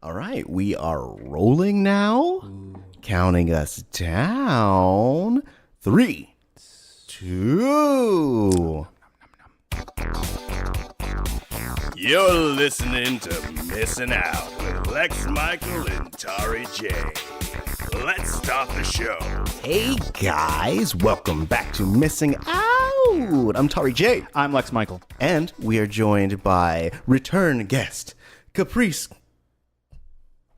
All right, we are rolling now. Counting us down. 3, 2. You're listening to Missing Out with Lex Michael and Tari J. Let's start the show. Hey guys, welcome back to Missing Out. I'm Tari J. I'm Lex Michael. And we are joined by return guest, Caprice.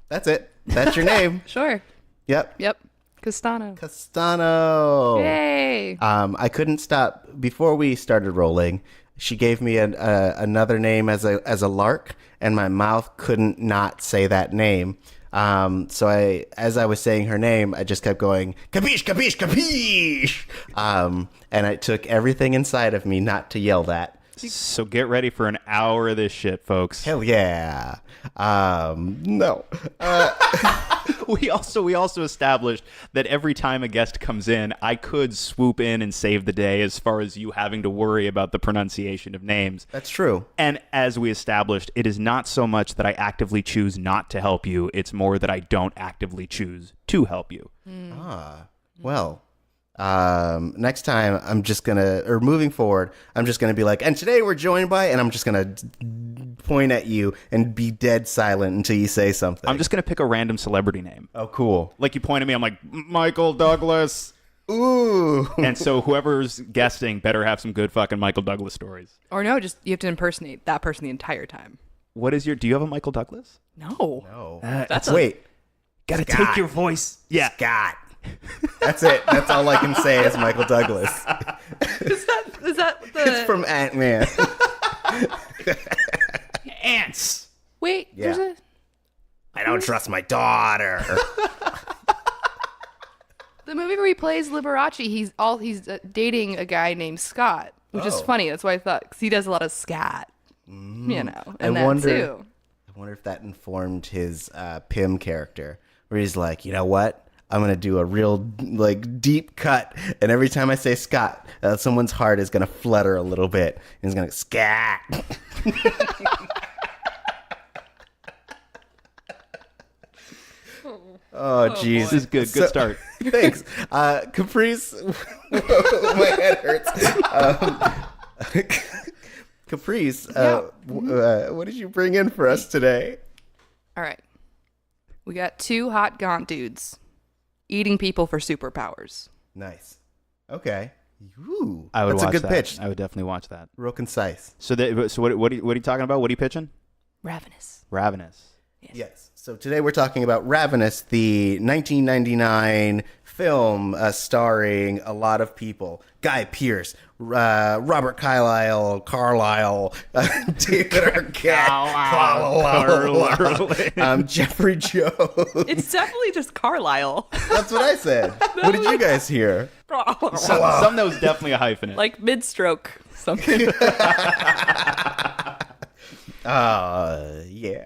That's it. That's your name. Sure. Yep. Castano. Yay. I couldn't stop before we started rolling. She gave me another name as a lark, and my mouth couldn't not say that name. So as I was saying her name, I just kept going, capiche, capiche, capiche. And it took everything inside of me not to yell that. So get ready for an hour of this shit, folks. Hell yeah. No. We also established that every time a guest comes in, I could swoop in and save the day as far as you having to worry about the pronunciation of names. That's true. And as we established, it is not so much that I actively choose not to help you. It's more that I don't actively choose to help you. Well, next time moving forward, I'm just gonna be like, and today we're joined by, and I'm just gonna point at you and be dead silent until you say something. I'm just going to pick a random celebrity name. Oh, cool. Like you point at me, I'm like, Michael Douglas. Ooh. And so whoever's guesting better have some good fucking Michael Douglas stories. Or no, just you have to impersonate that person the entire time. Do you have a Michael Douglas? No. Wait. Gotta Scott. take your voice. Yeah. Scott. That's it. That's all I can say is Michael Douglas. Is that the... It's from Ant-Man. Ants. Wait, Yeah. there's a... I don't trust my daughter. The movie where he plays Liberace, he's dating a guy named Scott, which is funny. That's why I thought, because he does a lot of scat, and I that too. wonder if that informed his Pym character, where he's like, you know what? I'm going to do a real deep cut. And every time I say Scott, someone's heart is going to flutter a little bit. And he's going to scat. Oh, jeez. This is good. Good start. Thanks. Caprice. My head hurts. Caprice, what did you bring in for us today? All right. We got two hot gaunt dudes eating people for superpowers. Nice. Okay. Ooh, I would that's watch a good that. pitch. I would definitely watch that. Real concise. So what are you talking about? What are you pitching? Ravenous. Ravenous. Yes. So today we're talking about Ravenous, the 1999 film starring a lot of people. Guy Pearce, Robert Carlyle, David Arquette, Jeffrey Jones. It's definitely just Carlisle. That's what I said. What did you guys hear? Some of those definitely a hyphenate. Like mid-stroke something. Yeah.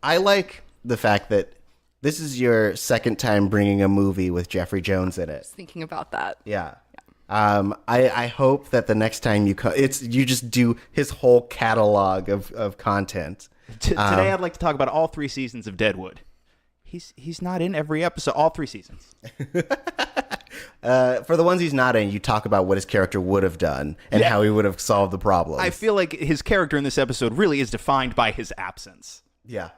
I like the fact that this is your second time bringing a movie with Jeffrey Jones in it. Thinking about that. Yeah. I hope that the next time you you just do his whole catalog of content. Today I'd like to talk about all 3 seasons of Deadwood. He's not in every episode, all 3 seasons. For the ones he's not in, you talk about what his character would have done and how he would have solved the problem. I feel like his character in this episode really is defined by his absence. Yeah.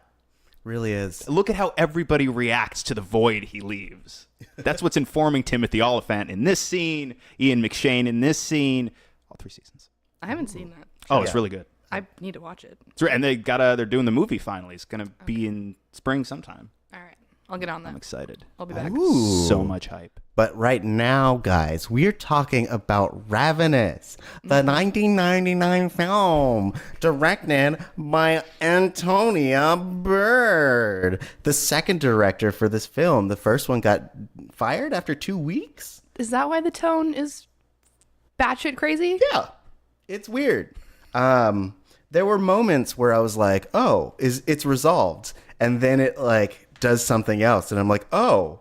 Really is. Look at how everybody reacts to the void he leaves. That's what's informing Timothy Oliphant in this scene, Ian McShane in this scene, all 3 seasons. I haven't seen that. Oh, it's really good. I need to watch it. And they're doing the movie finally. It's going to be in spring sometime. All right. I'll get on that. I'm excited. I'll be back. Ooh. So much hype. But right now, guys, we're talking about Ravenous, the 1999 film directed by Antonia Bird, the second director for this film. The first one got fired after 2 weeks. Is that why the tone is batshit crazy? Yeah, it's weird. There were moments where I was like, "Oh, it's resolved," and then it does something else, and I'm like, "Oh."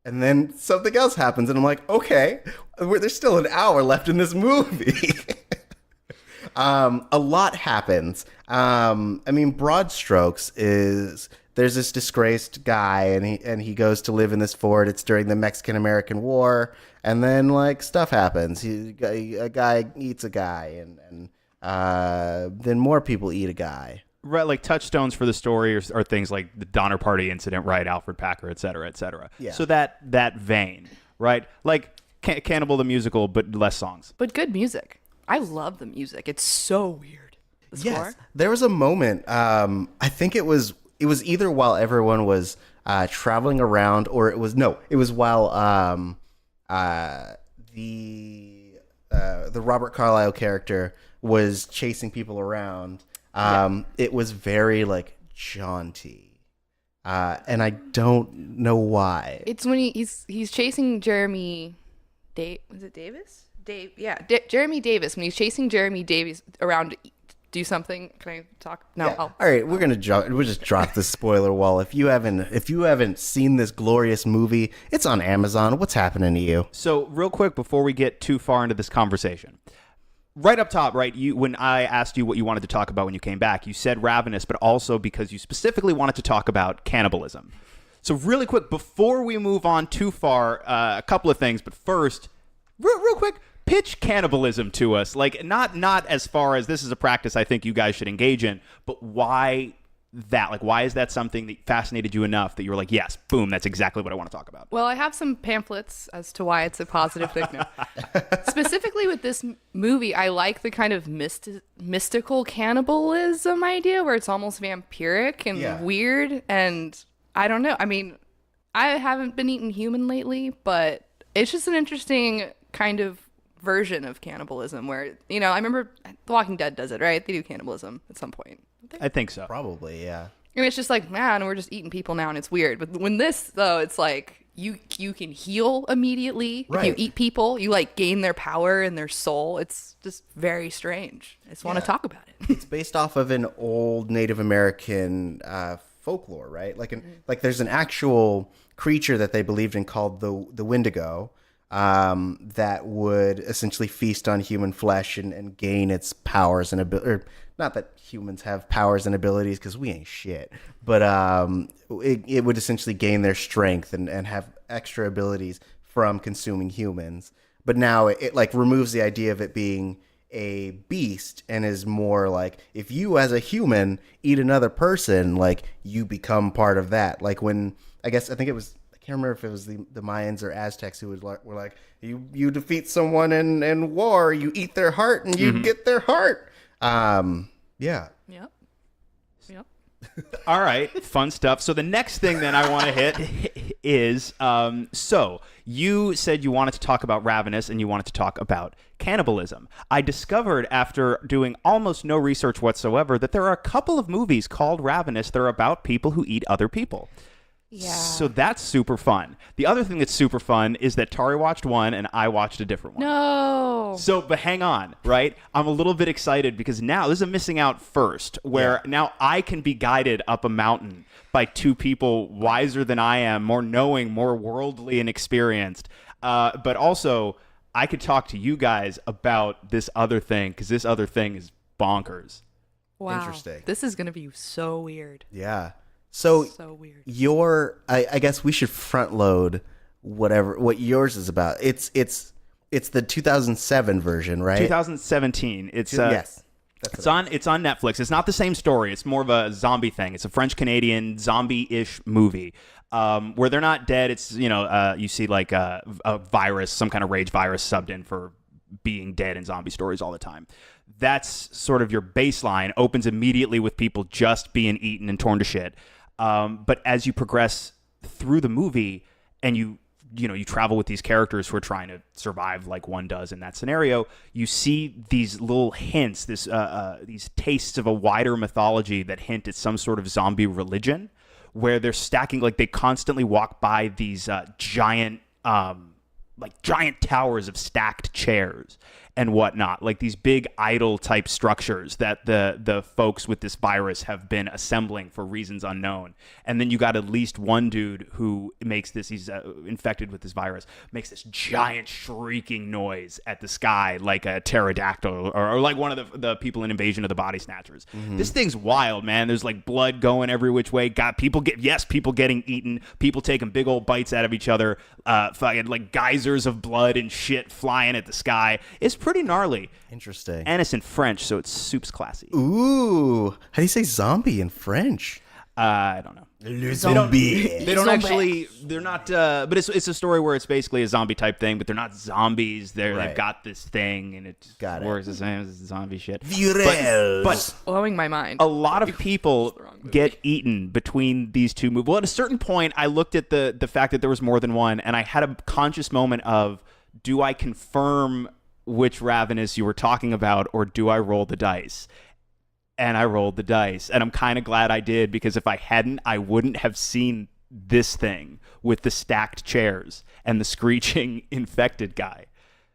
And then something else happens, and I'm like, okay, there's still an hour left in this movie. A lot happens. I mean, broad strokes is there's this disgraced guy, and he goes to live in this fort. It's during the Mexican-American War, and then like stuff happens. A guy eats a guy, and then more people eat a guy. Right, like touchstones for the story are things like the Donner Party incident, right? Alfred Packer, et cetera, et cetera. Yeah. So that vein, right? Like Cannibal the musical, but less songs. But good music. I love the music. It's so weird. The score. Yes, there was a moment. I think it was either while everyone was traveling around, or it was while the Robert Carlyle character was chasing people around. It was very like jaunty, and I don't know why. It's when he's chasing Jeremy. Was it Davis? Jeremy Davis. When he's chasing Jeremy Davis around to do something. Can I talk? No. Yeah. I'll... All right, we'll just drop the spoiler wall. If you haven't seen this glorious movie, it's on Amazon. What's happening to you? So real quick before we get too far into this conversation. Right up top, right? When I asked you what you wanted to talk about when you came back, you said Ravenous, but also because you specifically wanted to talk about cannibalism. So really quick, before we move on too far, a couple of things. But first, real quick, pitch cannibalism to us. Like not as far as this is a practice I think you guys should engage in, but why that? Like, why is that something that fascinated you enough that you were like, yes, boom, that's exactly what I want to talk about? Well, I have some pamphlets as to why it's a positive thing. No. Specifically with this movie, I like the kind of mystical cannibalism idea where it's almost vampiric and weird. And I don't know. I mean, I haven't been eating human lately, but it's just an interesting kind of version of cannibalism where, I remember The Walking Dead does it, right? They do cannibalism at some point. I think so. Probably, yeah. And it's just like, man, we're just eating people now, and it's weird. But when this, though, it's like you can heal immediately. Right. If you eat people, you like gain their power and their soul. It's just very strange. I just want to talk about it. It's based off of an old Native American folklore, right? Like there's an actual creature that they believed in called the Wendigo, that would essentially feast on human flesh and gain its powers and ability. Not that humans have powers and abilities, because we ain't shit, but it would essentially gain their strength and have extra abilities from consuming humans. But now it like removes the idea of it being a beast and is more like, if you as a human eat another person, like you become part of that. Like when I think it was, I can't remember if it was the Mayans or Aztecs who were like, you defeat someone in war, you eat their heart and you get their heart. Yeah. Yep. All right, fun stuff. So the next thing then I want to hit is, so you said you wanted to talk about Ravenous and you wanted to talk about cannibalism. I discovered after doing almost no research whatsoever that there are a couple of movies called Ravenous that are about people who eat other people. Yeah. So that's super fun. The other thing that's super fun is that Tari watched one and I watched a different one. No. So, but hang on, right? I'm a little bit excited because now this is a missing out first, where now I can be guided up a mountain by two people wiser than I am, more knowing, more worldly and experienced. But also, I could talk to you guys about this other thing because this other thing is bonkers. Wow. Interesting. This is going to be so weird. Yeah. So weird. I guess we should front load what yours is about. It's the 2007 version, right? 2017. It's yes. It's on Netflix. It's not the same story. It's more of a zombie thing. It's a French-Canadian zombie-ish movie where they're not dead. It's, you see like a virus, some kind of rage virus subbed in for being dead in zombie stories all the time. That's sort of your baseline. Opens immediately with people just being eaten and torn to shit. But as you progress through the movie and you travel with these characters who are trying to survive like one does in that scenario, you see these little hints, these tastes of a wider mythology that hint at some sort of zombie religion where they're stacking, like they constantly walk by these giant towers of stacked chairs. and whatnot, like these big idol type structures that the folks with this virus have been assembling for reasons unknown. And then you got at least one dude who makes this, he's infected with this virus, makes this giant shrieking noise at the sky like a pterodactyl or like one of the people in Invasion of the Body Snatchers. This thing's wild, man. There's like blood going every which way. Got people getting eaten, people taking big old bites out of each other, fucking like geysers of blood and shit flying at the sky. It's pretty gnarly. Interesting. And it's in French, so it's soups classy. Ooh, how do you say zombie in French? I don't know. Le zombie. They don't actually. They're not. But it's a story where it's basically a zombie type thing, but they're not zombies. They've got this thing, and it works the same as zombie shit. But blowing my mind. A lot of people get eaten between these two movies. Well, at a certain point, I looked at the fact that there was more than one, and I had a conscious moment of, do I confirm which Ravenous you were talking about, or do I roll the dice? And I rolled the dice, and I'm kind of glad I did, because if I hadn't, I wouldn't have seen this thing with the stacked chairs and the screeching infected guy.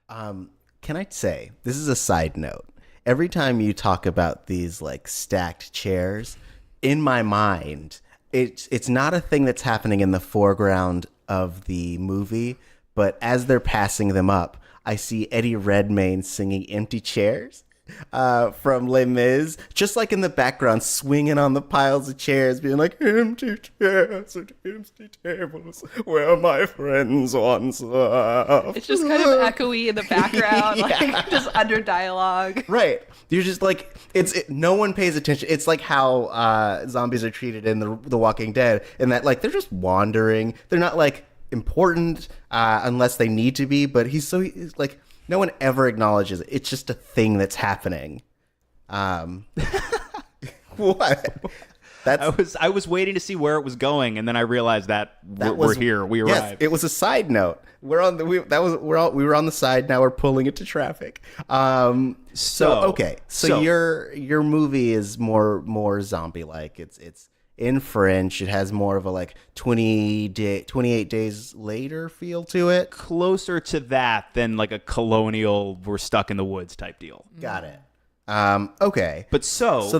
Can I say, this is a side note. Every time you talk about these like stacked chairs, in my mind, it's not a thing that's happening in the foreground of the movie, but as they're passing them up, I see Eddie Redmayne singing Empty Chairs from Les Mis, just like in the background, swinging on the piles of chairs, being like, empty chairs and empty tables where my friends once laughed. It's just kind of echoey in the background, like just under dialogue. Right. You're just like, no one pays attention. It's like how zombies are treated in the Walking Dead, in that like they're just wandering. They're not like important unless they need to be, but he's like, no one ever acknowledges it. It's just a thing that's happening. What? I was waiting to see where it was going, and then I realized that we're here. We arrived. Yes, it was a side note. We were on the side. Now we're pulling it to traffic. So your movie is more zombie like. It's in French. It has more of a like 28 days later feel to it. Closer to that than like a colonial, we're stuck in the woods type deal. Got it. Okay. But so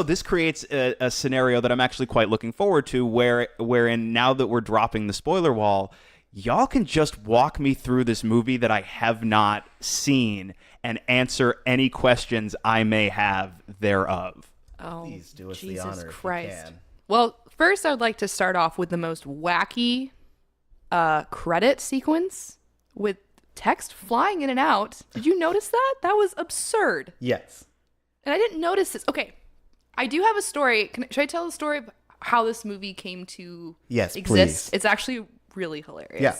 this creates a scenario that I'm actually quite looking forward to, wherein now that we're dropping the spoiler wall, y'all can just walk me through this movie that I have not seen and answer any questions I may have thereof. Oh, please do us Jesus the honor Christ. if you can. Well, first I'd like to start off with the most wacky credit sequence with text flying in and out. Did you notice that? That was absurd. Yes. And I didn't notice this. Okay, I do have a story. Should I tell the story of how this movie came to exist? Please. It's actually really hilarious. Yeah.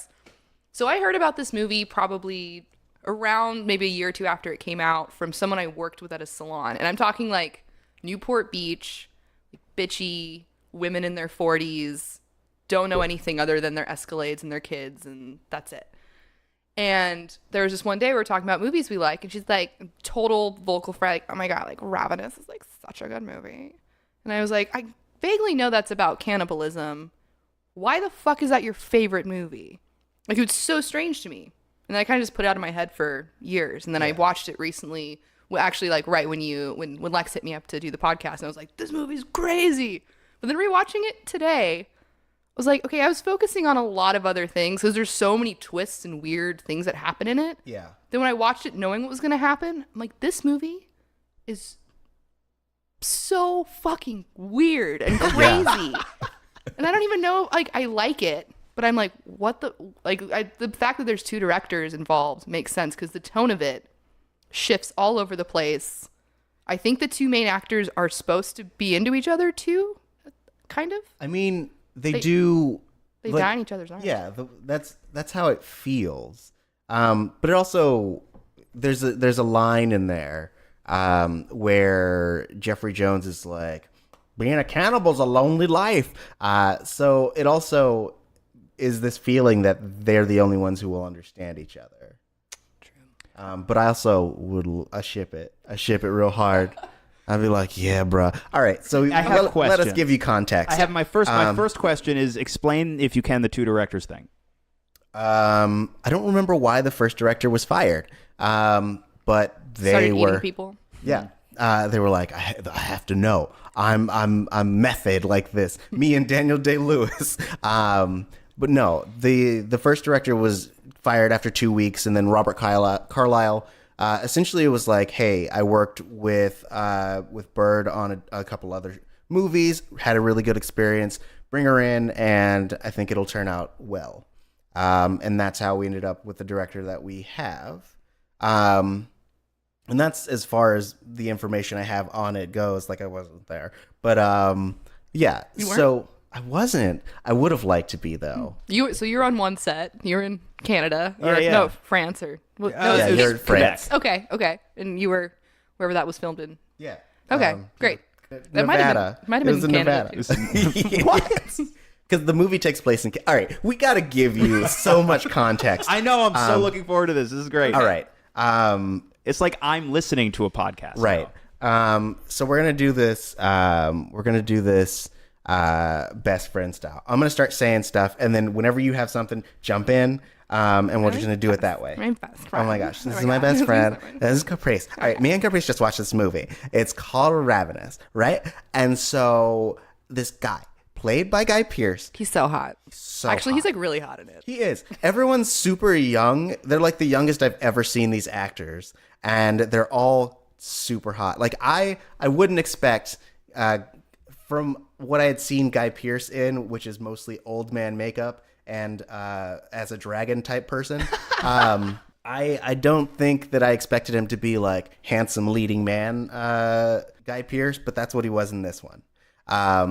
So I heard about this movie probably around maybe a year or two after it came out from someone I worked with at a salon. And I'm talking like Newport Beach, like bitchy women in their 40s, don't know anything other than their Escalades and their kids, and that's it. And there was this one day we were talking about movies we like, and she's like, total vocal fry, like, oh my God, like Ravenous is like such a good movie. And I was like, I vaguely know that's about cannibalism. Why the fuck is that your favorite movie? Like, it was so strange to me. And I kind of just put it out of my head for years. And then I watched it recently, actually like right when Lex hit me up to do the podcast, and I was like, this movie's crazy. But then rewatching it today, I was like, okay, I was focusing on a lot of other things because there's so many twists and weird things that happen in it. Yeah. Then when I watched it knowing what was going to happen, I'm like, this movie is so fucking weird and crazy. And I don't even know, like, I like it, but I'm like, what the, like, the fact that there's two directors involved makes sense because the tone of it shifts all over the place. I think the two main actors are supposed to be into each other too, kind of. I mean, they do. They like, die in each other's arms. Yeah, that's how it feels. But it also there's a line in there where Jeffrey Jones is like, being a cannibal's a lonely life. So it also is this feeling that they're the only ones who will understand each other. But I also I ship it real hard. I'd be like, yeah, bro. All right, so let us give you context. I have my first question is, explain, if you can, the two directors thing. I don't remember why the first director was fired, but they Started were eating people. Yeah. They were like, I have to know. I'm method like this. Me and Daniel Day-Lewis. But no, the first director was fired after 2 weeks, and then Robert Carlyle essentially it was like, hey, I worked with Bird on a couple other movies, had a really good experience. Bring her in, and I think it'll turn out well. And that's how we ended up with the director that we have. And that's as far as the information I have on it goes. Like, I wasn't there. But, yeah. You weren't? So I wasn't. I would have liked to be, though. So you're on one set. You're in Canada. Or, Yeah. No, France. Or no, Yeah, you're in France. Okay. And you were wherever that was filmed in. Yeah. Okay, great. That Nevada. might have been Canada. Nevada. What? Because the movie takes place in... All right. We got to give you so much context. I know. I'm so looking forward to this. This is great. All right. It's like I'm listening to a podcast. Right. So we're gonna do this. Best friend style. I'm gonna start saying stuff, and then whenever you have something, jump in. And we're just gonna do it that way. My best friend. Oh my gosh, this is my best friend. This is Caprice. All right, me and Caprice just watched this movie. It's called Ravenous, right? And so this guy, played by Guy Pearce, He's so hot. Actually, he's like really hot in it. he is. Everyone's super young. They're like the youngest I've ever seen these actors, and they're all super hot. Like I wouldn't expect from what I had seen Guy Pearce in, which is mostly old man makeup and as a dragon type person. I don't think that I expected him to be like handsome leading man Guy Pearce, but that's what he was in this one.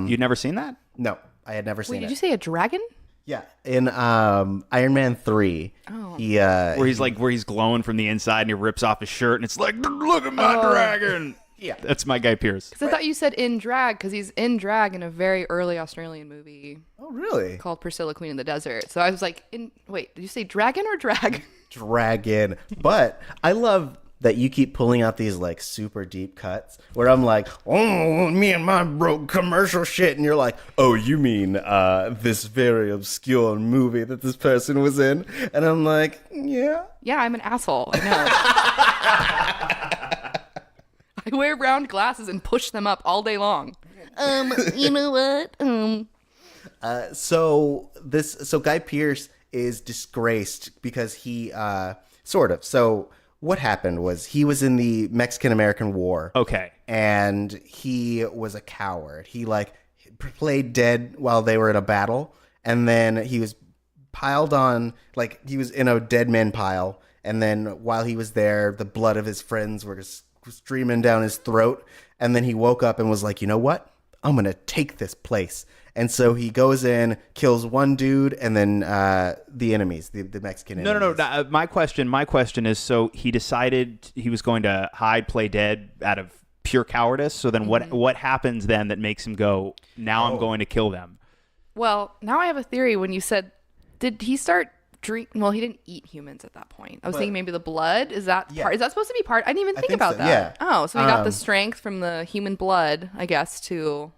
You'd never seen that? No, I had never seen Wait, did it. you say a dragon? Yeah, in Iron Man 3, he Where he's glowing from the inside and he rips off his shirt and it's like, look at my dragon. Yeah. That's my Guy Pearce. Because I thought you said in drag, because he's in drag in a very early Australian movie Oh, really? called Priscilla, Queen of the Desert. So I was like, wait, did you say dragon or drag? Dragon. But I love that you keep pulling out these like super deep cuts where I'm like, oh, me and my broke commercial shit, and you're like, oh, you mean this very obscure movie that this person was in, and I'm like, yeah. Yeah, I'm an asshole. I know. I wear round glasses and push them up all day long. You know what? So Guy Pearce is disgraced because he sort of. So what happened was he was in the Mexican-American War. Okay. And he was a coward. He like played dead while they were in a battle, and then he was piled on, like he was in a dead men pile, and then while he was there, the blood of his friends were just streaming down his throat, and then he woke up and was like, you know what? I'm gonna take this place. And so he goes in, kills one dude, and then the enemies, the Mexican enemies. No. My question is, so he decided he was going to hide, play dead out of pure cowardice. So then what happens then that makes him go, now I'm going to kill them? Well, now I have a theory. When you said, did he start drinking? Well, he didn't eat humans at that point. I was thinking maybe the blood. Is that part? Is that supposed to be part? I didn't even think about so, that. yeah. Oh, so he got the strength from the human blood, I guess, to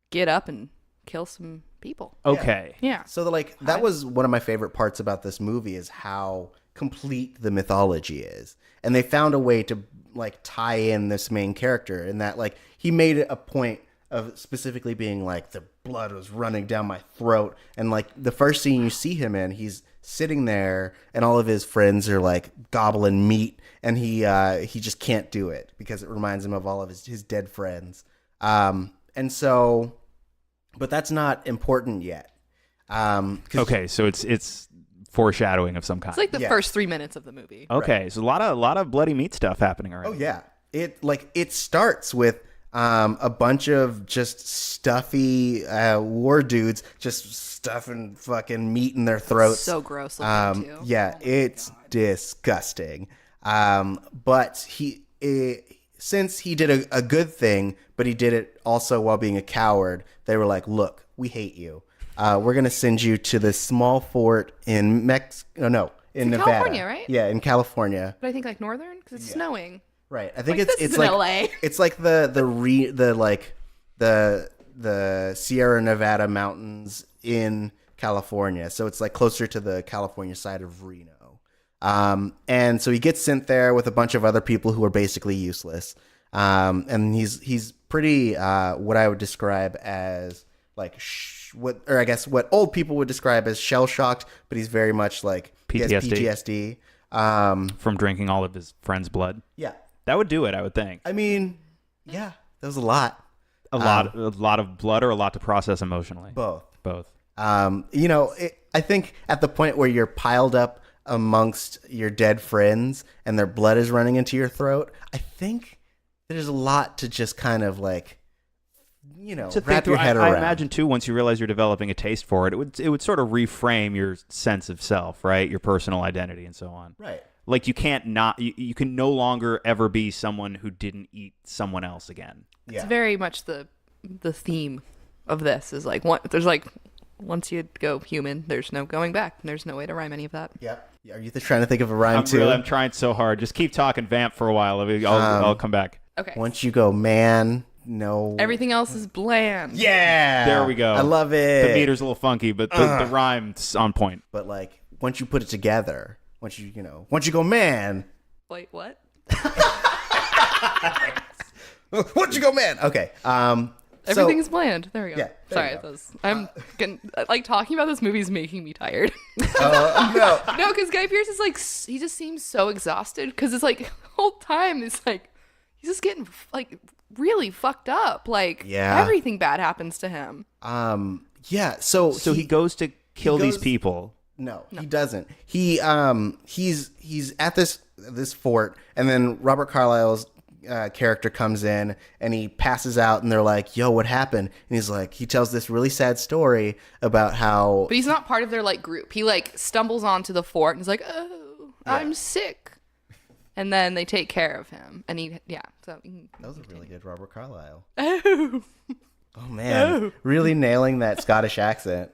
get up and kill some people. Okay. Yeah. So that was one of my favorite parts about this movie is how complete the mythology is. And they found a way to like tie in this main character in that like he made it a point of specifically being like the blood was running down my throat, and like the first scene you see him in, he's sitting there and all of his friends are like gobbling meat, and he just can't do it because it reminds him of all of his dead friends. And so, but that's not important yet. Okay, so it's foreshadowing of some kind. It's like the first 3 minutes of the movie. Okay, so a lot of bloody meat stuff happening already. Oh yeah, it starts with a bunch of just stuffy war dudes just stuffing fucking meat in their throats. So gross looking too. Yeah, it's disgusting. But since he did a good thing, but he did it also while being a coward, they were like, look, we hate you. We're going to send you to this small fort in Nevada. California, right? Yeah, in California. But I think like northern because it's snowing. Right. I think Like, this it's is like LA. it's like the Sierra Nevada mountains in California. So it's like closer to the California side of Reno. And so he gets sent there with a bunch of other people who are basically useless. And he's pretty what I would describe as like what old people would describe as shell shocked, but he's very much like PTSD. From drinking all of his friend's blood. Yeah, that would do it. I would think. I mean, yeah, that was a lot. A lot of blood, or a lot to process emotionally. Both. I I think at the point where you're piled up amongst your dead friends and their blood is running into your throat, I think there's a lot to just kind of like, wrap your head around. I imagine too, once you realize you're developing a taste for it, it would sort of reframe your sense of self, right? Your personal identity and so on. Right. Like you can no longer ever be someone who didn't eat someone else again. Yeah. It's very much the theme of this is like once you go human, there's no going back. There's no way to rhyme any of that. Yeah. Are you trying to think of a rhyme too? I'm trying so hard. Just keep talking vamp for a while. I'll come back. Okay. Once you go man, no. Everything else is bland. Yeah. There we go. I love it. The meter's a little funky, but the rhyme's on point. But like once you put it together, once you go man. Wait, what? Once you go man. Okay. Everything is bland. There we go. Yeah, Sorry, I'm getting like talking about this movie is making me tired. No. No, because Guy Pearce is like he just seems so exhausted because it's like the whole time it's like he's just getting like really fucked up. Like everything bad happens to him. Yeah. So he goes to kill these people. No, he doesn't. He's at this fort, and then Robert Carlyle's character comes in and he passes out, and they're like, "Yo, what happened?" And he's like, he tells this really sad story about how. But he's not part of their like group. He like stumbles onto the fort and is like, "Oh, I'm sick," and then they take care of him, and So that was a really good Robert Carlyle. Oh man, really nailing that Scottish accent.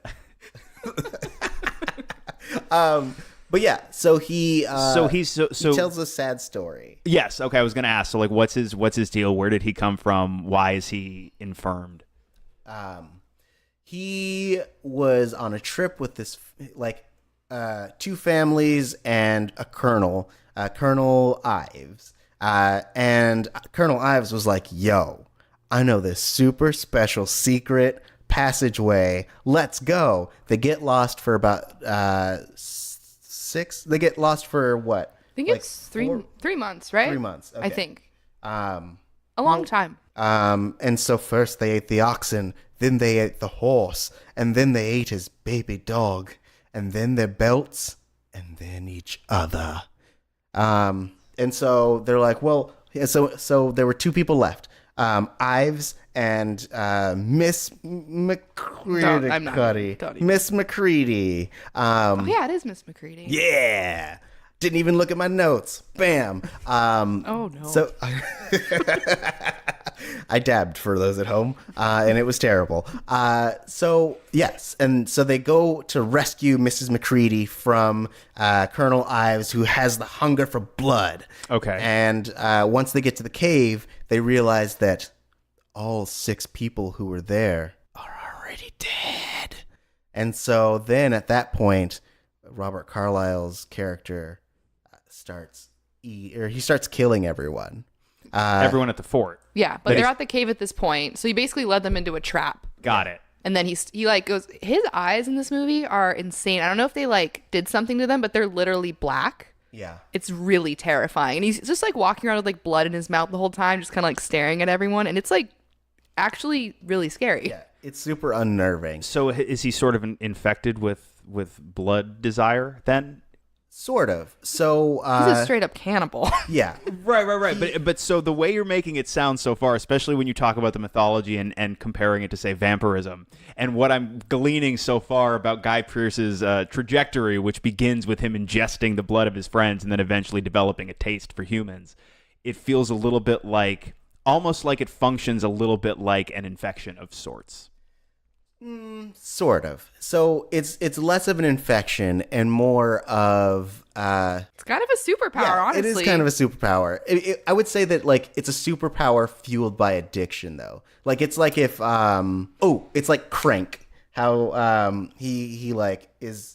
But yeah, so he tells a sad story. Yes, okay. I was gonna ask. So, like, what's his deal? Where did he come from? Why is he infirmed? He was on a trip with this two families and a colonel, Colonel Ives, and Colonel Ives was like, "Yo, I know this super special secret passageway. Let's go." They get lost for about 6. They get lost for what? I think it's 3 months, right? 3 months. Okay. I think. A long time. And so first they ate the oxen, then they ate the horse, and then they ate his baby dog, and then their belts, and then each other. And so they're like, well, so there were 2 people left. Ives and Miss McCready. Miss McCready. Oh yeah, it is Miss McCready. Yeah. Didn't even look at my notes. Bam. Oh no. So I dabbed for those at home, and it was terrible. So yes, and so they go to rescue Mrs. McCready from Colonel Ives, who has the hunger for blood. Okay. And once they get to the cave, they realize that all 6 people who were there are already dead. And so then at that point, Robert Carlyle's character starts killing everyone. Everyone at the fort. Yeah, but they're at the cave at this point, so he basically led them into a trap. Got it. And then he like goes. His eyes in this movie are insane. I don't know if they like did something to them, but they're literally black. Yeah. It's really terrifying, and he's just like walking around with like blood in his mouth the whole time, just kind of like staring at everyone, and it's like actually really scary. Yeah, it's super unnerving. So is he sort of infected with blood desire then? Sort of. So he's a straight up cannibal. Yeah. Right. But so the way you're making it sound so far, especially when you talk about the mythology and comparing it to, say, vampirism, and what I'm gleaning so far about Guy Pearce's trajectory, which begins with him ingesting the blood of his friends and then eventually developing a taste for humans, it feels a little bit like, almost like it functions a little bit like an infection of sorts. Sort of. So it's less of an infection and more of it's kind of a superpower. Honestly, it is kind of a superpower. I would say that like it's a superpower fueled by addiction, though. Like it's like if it's like crank. how he like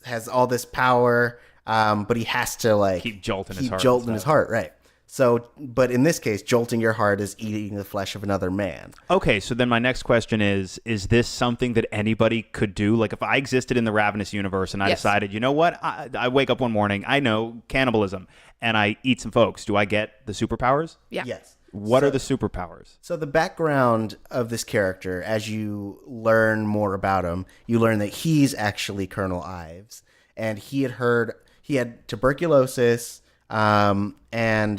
has all this power, but he has to like Keep jolting his heart. Jolting his heart, right? So, but in this case, jolting your heart is eating the flesh of another man. Okay, so then my next question is this something that anybody could do? Like if I existed in the Ravenous universe and I decided, you know what, I wake up one morning, I know cannibalism, and I eat some folks, do I get the superpowers? Yeah. Yes. What are the superpowers? So the background of this character, as you learn more about him, you learn that he's actually Colonel Ives, and he had tuberculosis, and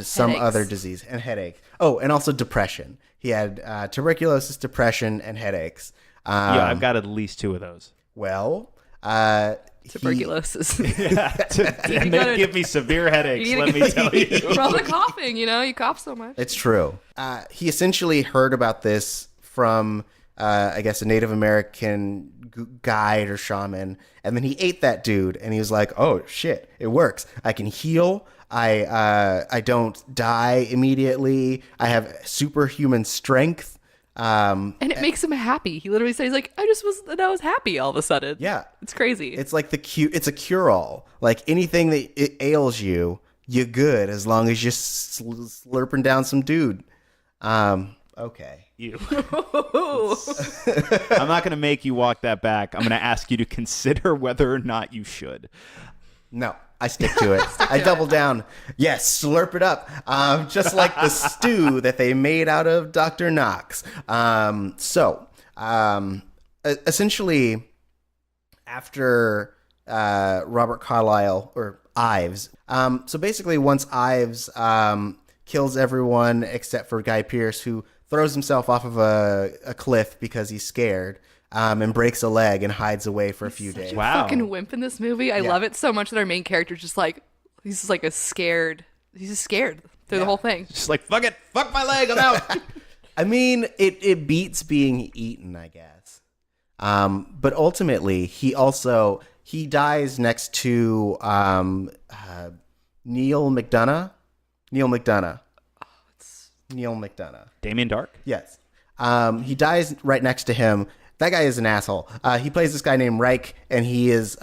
some Headaches. other disease and headache. Oh, and also depression. He had tuberculosis, depression, and headaches. Yeah, I've got at least 2 of those. Well, Tuberculosis. And they give me severe headaches, let me tell you. From the coughing, you cough so much. It's true. He essentially heard about this from, I guess, a Native American guide or shaman, and then he ate that dude, and he was like, "Oh shit, it works! I can heal. I don't die immediately. I have superhuman strength." And it makes him happy. He literally says, like, I was happy all of a sudden. Yeah, It's crazy. it's like it's a cure-all. Like anything that it ails you, you're good as long as you're slurping down some dude. Okay. You. I'm not going to make you walk that back. I'm going to ask you to consider whether or not you should. No, I stick to it. I double down. Yes, slurp it up. Just like the stew that they made out of Dr. Knox. Essentially, after Robert Carlyle, or Ives, so basically once Ives kills everyone except for Guy Pearce, who throws himself off of a cliff because he's scared, and breaks a leg and hides away for a few days. Wow. Fucking wimp in this movie. I love it so much that our main character's just like, he's just like scared through the whole thing. Just like, fuck it. Fuck my leg. I'm out. I mean, it beats being eaten, I guess. But ultimately, he dies next to Neil McDonough. Neil McDonough. Damien Dark? Yes. He dies right next to him. That guy is an asshole. He plays this guy named Reich, and he's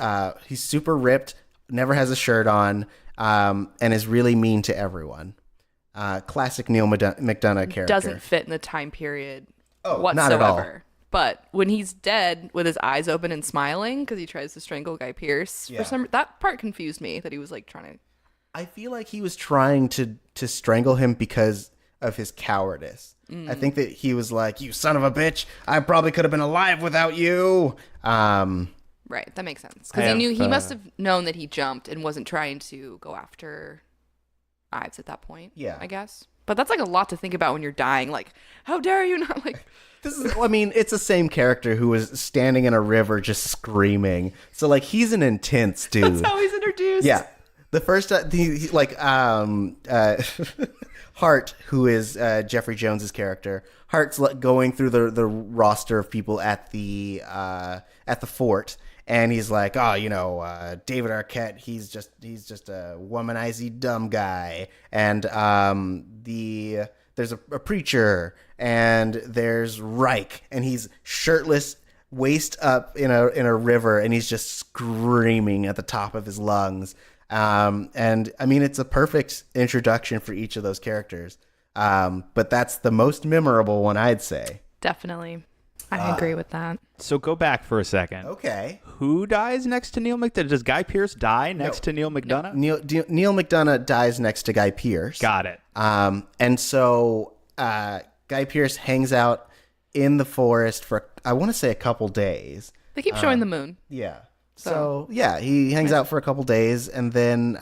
super ripped, never has a shirt on, and is really mean to everyone. Classic Neil McDonough character. Doesn't fit in the time period whatsoever. whatsoever. Not at all. But when he's dead with his eyes open and smiling because he tries to strangle Guy Pearce, that part confused me, that he was like trying to. I feel like he was trying to strangle him because of his cowardice. I think that he was like, "You son of a bitch! I probably could have been alive without you." Right, that makes sense, because he must have known that he jumped and wasn't trying to go after Ives at that point. Yeah, I guess. But that's like a lot to think about when you're dying. Like, how dare you not like. It's the same character who was standing in a river just screaming. So like, he's an intense dude. That's how he's introduced. Yeah. The first, Hart, who is Jeffrey Jones's character, Hart's going through the roster of people at the fort, and he's like, David Arquette, he's just a womanizer dumb guy, and there's a preacher, and there's Reich, and he's shirtless, waist up in a river, and he's just screaming at the top of his lungs. And I mean, it's a perfect introduction for each of those characters. But that's the most memorable one, I'd say. Definitely. I agree with that. So go back for a second. Okay. Who dies next to Neil McDonough? Does Guy Pearce die next to Neil McDonough? Neil McDonough dies next to Guy Pearce. Got it. And so Guy Pearce hangs out in the forest for, I want to say, a couple days. They keep showing the moon. Yeah. So yeah, he hangs out for a couple days, and then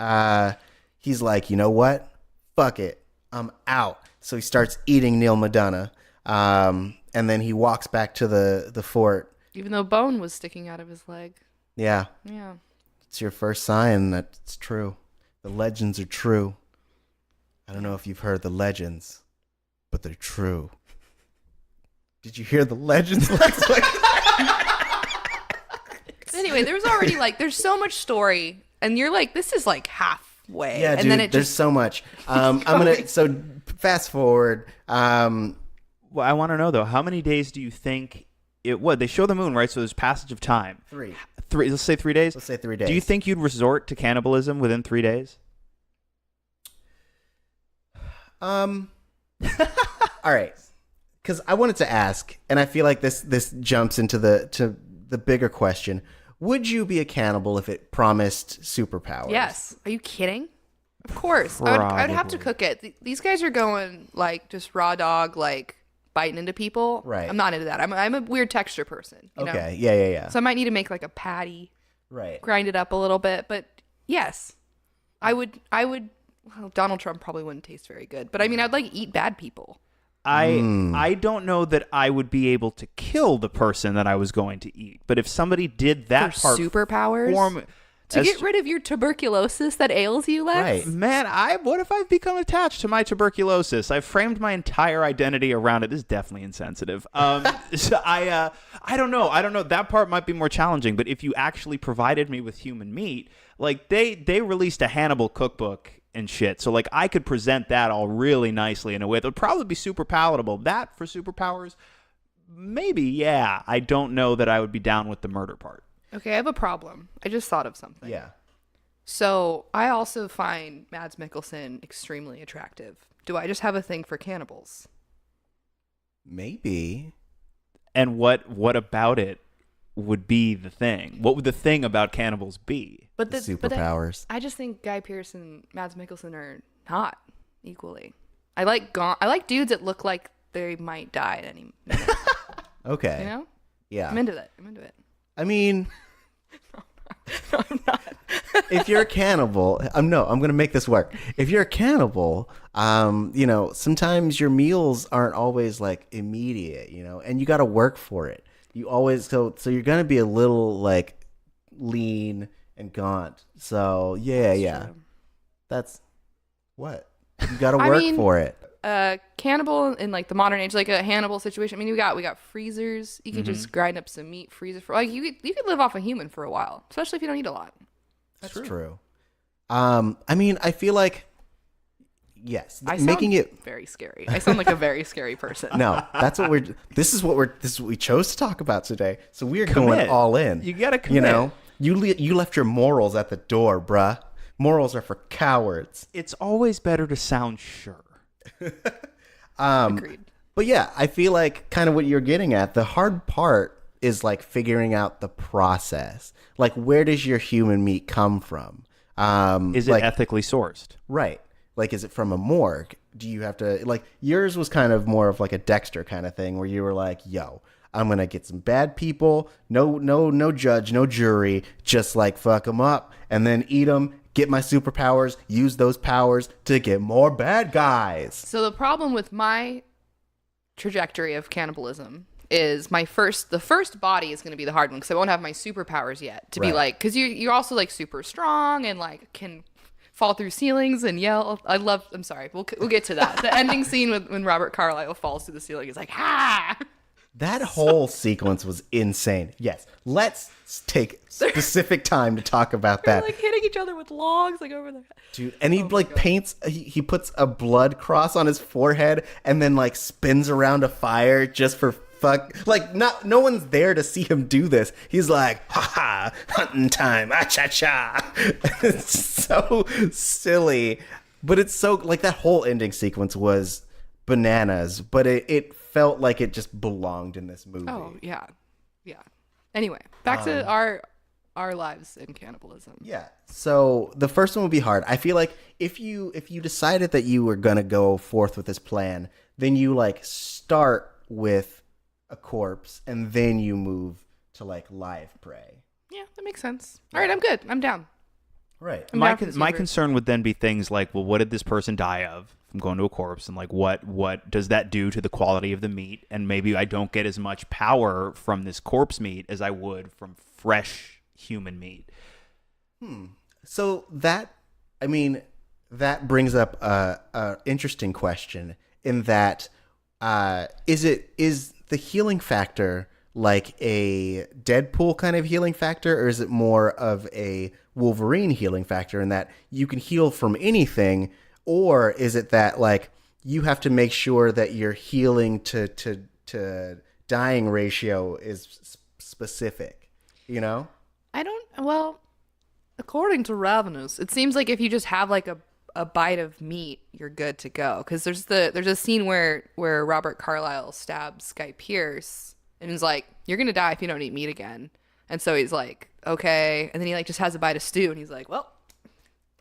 he's like, you know what? Fuck it. I'm out. So he starts eating Neil McDonough. And then he walks back to the fort. Even though bone was sticking out of his leg. Yeah. Yeah. It's your first sign that it's true. The legends are true. I don't know if you've heard the legends, but they're true. Did you hear the legends? Anyway, there was already there's so much story, and you're like, this is like halfway. Yeah, and dude, then there's so much. So fast forward. Well, I want to know though, how many days do you think it would. They show the moon, right? So there's passage of time. Three. Let's say 3 days. Let's say 3 days. Do you think you'd resort to cannibalism within 3 days? All right. Because I wanted to ask, and I feel like this jumps into the bigger question. Would you be a cannibal if it promised superpowers? Yes. Are you kidding? Of course. I would have to cook it. These guys are going like just raw dog, like biting into people. Right. I'm not into that. I'm a weird texture person. You know? Okay. Yeah. So I might need to make like a patty, Right. grind it up a little bit. But yes, I would. Well, Donald Trump probably wouldn't taste very good. But I mean, I'd like eat bad people. I don't know that I would be able to kill the person that I was going to eat. But if somebody did that For part superpowers? To get rid of your tuberculosis that ails you, Lex? Right. Man, what if I've become attached to my tuberculosis? I've framed my entire identity around it. This is definitely insensitive. So I don't know. That part might be more challenging. But if you actually provided me with human meat, like they released a Hannibal cookbook and shit. So like I could present that all really nicely in a way that would probably be super palatable. That for superpowers, maybe, yeah. I don't know that I would be down with the murder part. Okay, I have a problem. I just thought of something. Yeah. So I also find Mads Mikkelsen extremely attractive. Do I just have a thing for cannibals? Maybe. And what about it would be the thing? What would the thing about cannibals be? But Superpowers. I just think Guy Pearce and Mads Mikkelsen are not equally. I like dudes that look like they might die at any minute. Okay. You know? Yeah. I'm into it. I mean, No, I'm not. if you're a cannibal, I'm going to make this work. If you're a cannibal, sometimes your meals aren't always like immediate, and you got to work for it. You always so you're going to be a little like lean and gaunt. So yeah. True. That's what you got to work for it. Cannibal in like the modern age, like a Hannibal situation. I mean, we got freezers. You could just grind up some meat, freeze it for like you could live off a human for a while, especially if you don't eat a lot. That's true. I mean, I feel like yes, making it very scary. I sound like a very scary person. No, that's what this is what we chose to talk about today. So we're going all in. You gotta commit. You left your morals at the door, bruh. Morals are for cowards. It's always better to sound sure. Agreed. But yeah, I feel like kind of what you're getting at. The hard part is like figuring out the process. Like, where does your human meat come from? Is it ethically sourced? Right. Like, is it from a morgue? Do you have to like yours was kind of more of like a Dexter kind of thing where you were like, yo, I'm going to get some bad people. No judge, no jury. Just like fuck them up and then eat them. Get my superpowers, use those powers to get more bad guys. So the problem with my trajectory of cannibalism is the first body is going to be the hard one because I won't have my superpowers yet to be like, because you're also like super strong and like can fall through ceilings and yell. I'm sorry, we'll get to that. The ending scene when Robert Carlyle falls through the ceiling is like, ha! That whole sequence was insane. Yes, let's take specific time to talk about that. Like hitting each other with logs, like over there. Dude, and he paints. He puts a blood cross on his forehead and then like spins around a fire just for fuck. Like no one's there to see him do this. He's like, ha ha, hunting time, ah cha cha. It's so silly, but it's so like that whole ending sequence was bananas. But it felt like it just belonged in this movie. Oh yeah. Anyway, back to our lives in cannibalism. Yeah. So the first one would be hard. I feel like if you decided that you were gonna go forth with this plan, then you like start with a corpse and then you move to like live prey. Yeah, that makes sense. All right, I'm good. I'm down. Right. My concern would then be things like, well, what did this person die of? I'm going to a corpse, and like, what does that do to the quality of the meat? And maybe I don't get as much power from this corpse meat as I would from fresh human meat. So that brings up a interesting question in that is the healing factor like a Deadpool kind of healing factor, or is it more of a Wolverine healing factor in that you can heal from anything, or is it that like you have to make sure that you're healing to dying ratio is specific, you know? Well, according to Ravenous, it seems like if you just have like a bite of meat, you're good to go. Because there's a scene where Robert Carlyle stabs Guy Pearce and he's like, "You're gonna die if you don't eat meat again." And so he's like, "Okay," and then he like just has a bite of stew and he's like, "Well,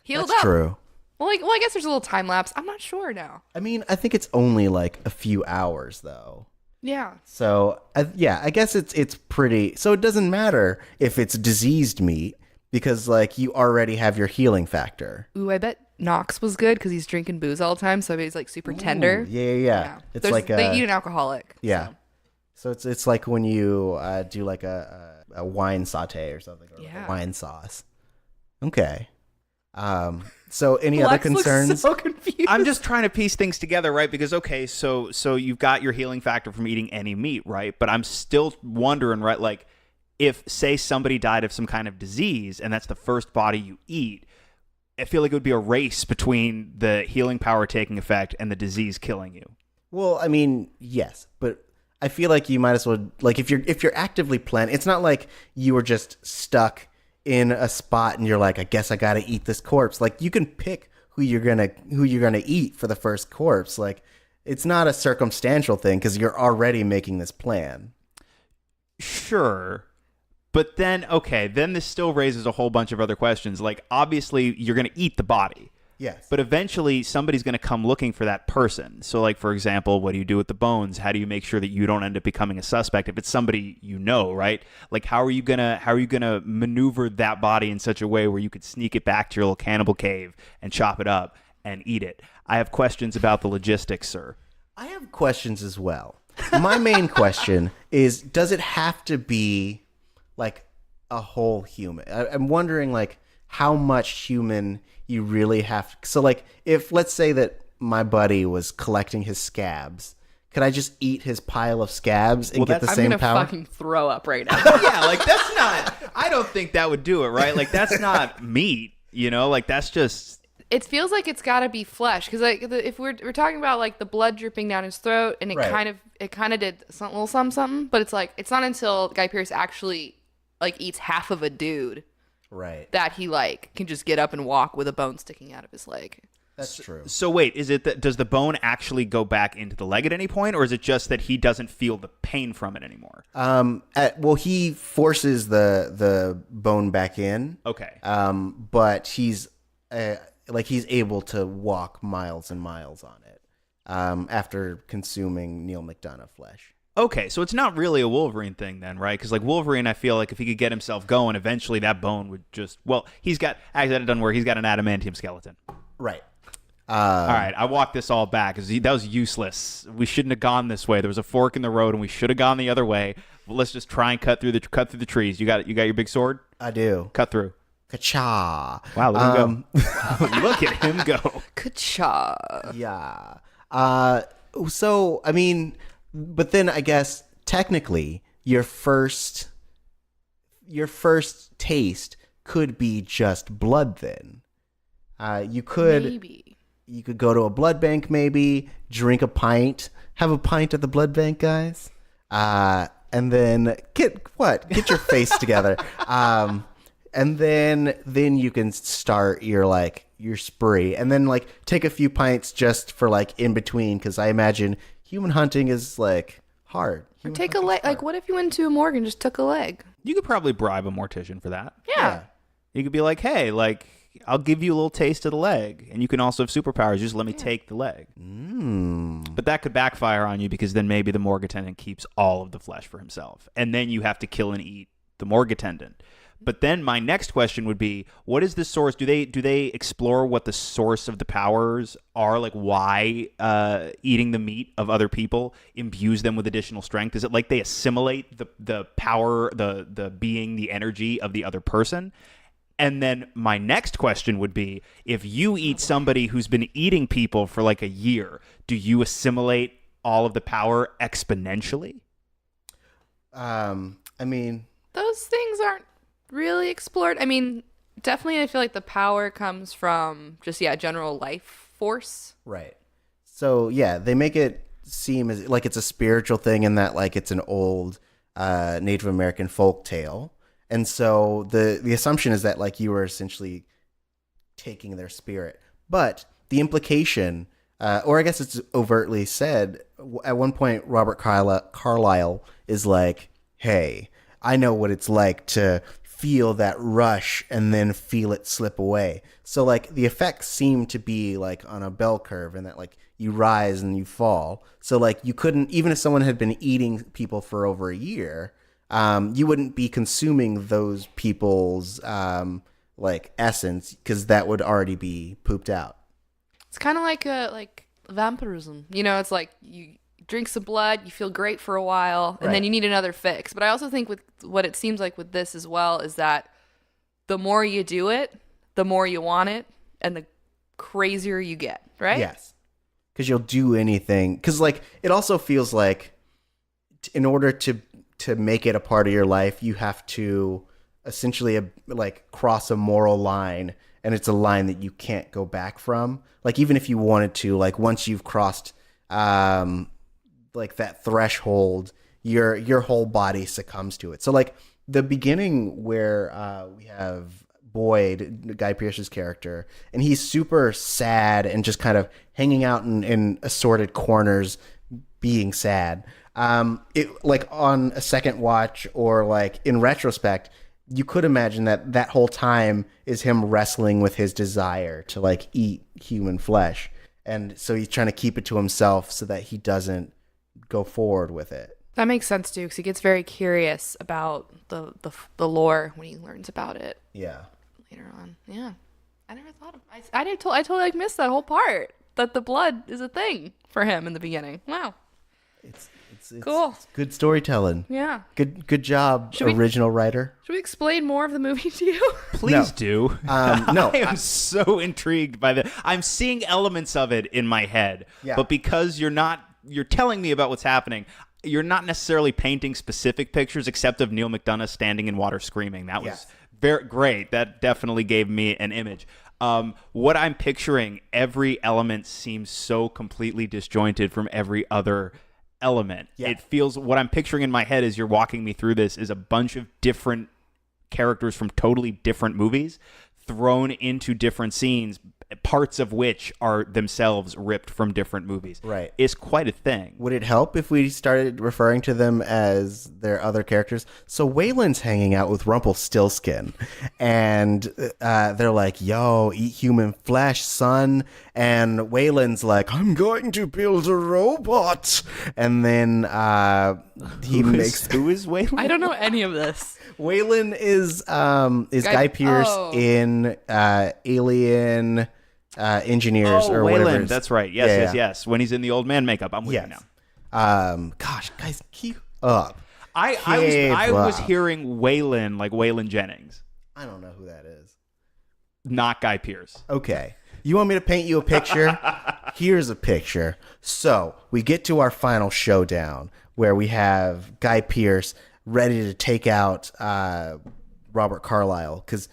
healed That's up." true. Well, I guess there's a little time lapse. I'm not sure now. I mean, I think it's only like a few hours though. Yeah. So I guess it's pretty. So it doesn't matter if it's diseased meat because like you already have your healing factor. Ooh, I bet Knox was good because he's drinking booze all the time, so he's like super tender. Ooh, yeah. It's like they eat an alcoholic. Yeah. So it's like when you do like a wine saute or something, or like a wine sauce. Okay. So any other concerns? Looks so confused. I'm just trying to piece things together, right? Because okay, so you've got your healing factor from eating any meat, right? But I'm still wondering, right? Like, if say somebody died of some kind of disease, and that's the first body you eat, I feel like it would be a race between the healing power taking effect and the disease killing you. Well, I mean, yes, but I feel like you might as well, like, if you're actively planning, it's not like you were just stuck in a spot and you're like, I guess I got to eat this corpse. Like, you can pick who you're gonna eat for the first corpse. Like, it's not a circumstantial thing because you're already making this plan. Sure. But then, okay, then this still raises a whole bunch of other questions. Like, obviously, you're going to eat the body. Yes. But eventually, somebody's going to come looking for that person. So, like, for example, what do you do with the bones? How do you make sure that you don't end up becoming a suspect if it's somebody you know, right? Like, how are you gonna maneuver that body in such a way where you could sneak it back to your little cannibal cave and chop it up and eat it? I have questions about the logistics, sir. I have questions as well. My main question is, does it have to be like a whole human? I'm wondering like how much human you really have. So like if let's say that my buddy was collecting his scabs, could I just eat his pile of scabs and get the same power? I'm gonna fucking throw up right now. Yeah, like that's not. I don't think that would do it, right? Like that's not meat, you know? Like that's just. It feels like it's got to be flesh because like if we're talking about like the blood dripping down his throat and it Right. kind of did some little something, but it's like it's not until Guy Pearce actually like eats half of a dude Right. that he like can just get up and walk with a bone sticking out of his leg. That's true. So wait, is it that does the bone actually go back into the leg at any point, or is it just that he doesn't feel the pain from it anymore? Well, he forces the bone back in. Okay. But he's he's able to walk miles and miles on it after consuming Neil McDonough flesh. Okay, so it's not really a Wolverine thing then, right? Because like Wolverine, I feel like if he could get himself going, eventually that bone would just he's got actually that done where he's got an adamantium skeleton. Right. All right, I walked this all back because that was useless. We shouldn't have gone this way. There was a fork in the road, and we should have gone the other way. Well, let's just try and cut through the trees. You got your big sword? I do. Cut through. Ka-cha. Wow, look at him go. Look at him go. Ka-cha. Yeah. So I mean, but then I guess technically your first taste could be just blood. Then you could go to a blood bank, maybe drink a pint, have a pint at the blood bank, guys, and then get your face together. And then you can start your spree, and then like take a few pints just for like in between, because I imagine human hunting is like hard. Or take a leg. Like, what if you went to a morgue and just took a leg? You could probably bribe a mortician for that. Yeah. You could be like, hey, like, I'll give you a little taste of the leg, and you can also have superpowers. Just let me take the leg. But that could backfire on you because then maybe the morgue attendant keeps all of the flesh for himself, and then you have to kill and eat the morgue attendant. But then my next question would be, what is the source? Do they explore what the source of the powers are? Like why eating the meat of other people imbues them with additional strength? Is it like they assimilate the power, the being, the energy of the other person? And then my next question would be, if you eat somebody who's been eating people for like a year, do you assimilate all of the power exponentially? I mean, Those things aren't really explored. I mean, definitely I feel like the power comes from just general life force. right. So yeah, they make it seem as like it's a spiritual thing in that like it's an old Native American folk tale. And so the assumption is that like you were essentially taking their spirit. But the implication, or I guess it's overtly said, at one point Robert Carlyle is like, hey, I know what it's like to feel that rush and then feel it slip away. So like the effects seem to be like on a bell curve, and that like you rise and you fall. So like you couldn't, even if someone had been eating people for over a year, you wouldn't be consuming those people's like essence, because that would already be pooped out. It's kind of like vampirism. You know, it's like you drink some blood, you feel great for a while, and then you need another fix. But I also think with what it seems like with this as well is that the more you do it, the more you want it, and the crazier you get, right? Yes. Because you'll do anything. Because like it also feels like in order to make it a part of your life, you have to essentially like cross a moral line, and it's a line that you can't go back from. Like even if you wanted to, like once you've crossed like that threshold, your whole body succumbs to it. So like the beginning where we have Boyd, Guy Pearce's character, and he's super sad and just kind of hanging out in assorted corners, being sad. It like on a second watch or like in retrospect, you could imagine that whole time is him wrestling with his desire to like eat human flesh, and so he's trying to keep it to himself so that he doesn't go forward with it. That makes sense too, because he gets very curious about the lore when he learns about it. Yeah. Later on, yeah. I never thought of. I totally like missed that whole part, that the blood is a thing for him in the beginning. Wow. It's cool. It's good storytelling. Yeah. Good job, original writer. Should we explain more of the movie to you? Please do. No. I am so intrigued by the. I'm seeing elements of it in my head, but because you're telling me about what's happening, you're not necessarily painting specific pictures, except of Neil McDonough standing in water screaming. That was very great. That definitely gave me an image. What I'm picturing, every element seems so completely disjointed from every other element. It feels, what I'm picturing in my head as you're walking me through this is a bunch of different characters from totally different movies thrown into different scenes, parts of which are themselves ripped from different movies. Right. It's quite a thing. Would it help if we started referring to them as their other characters? So Waylon's hanging out with Rumpelstiltskin, and they're like, yo, eat human flesh, son. And Waylon's like, I'm going to build a robot. And then Who is Waylon? I don't know any of this. Waylon is Guy Pearce in Alien Engineers or whatever. Waylon, that's right. Yes. When he's in the old man makeup, I'm with you now. Gosh, guys, keep up. I was hearing Waylon like Waylon Jennings. I don't know who that is. Not Guy Pearce. Okay. You want me to paint you a picture? Here's a picture. So we get to our final showdown where we have Guy Pearce ready to take out Robert Carlyle, because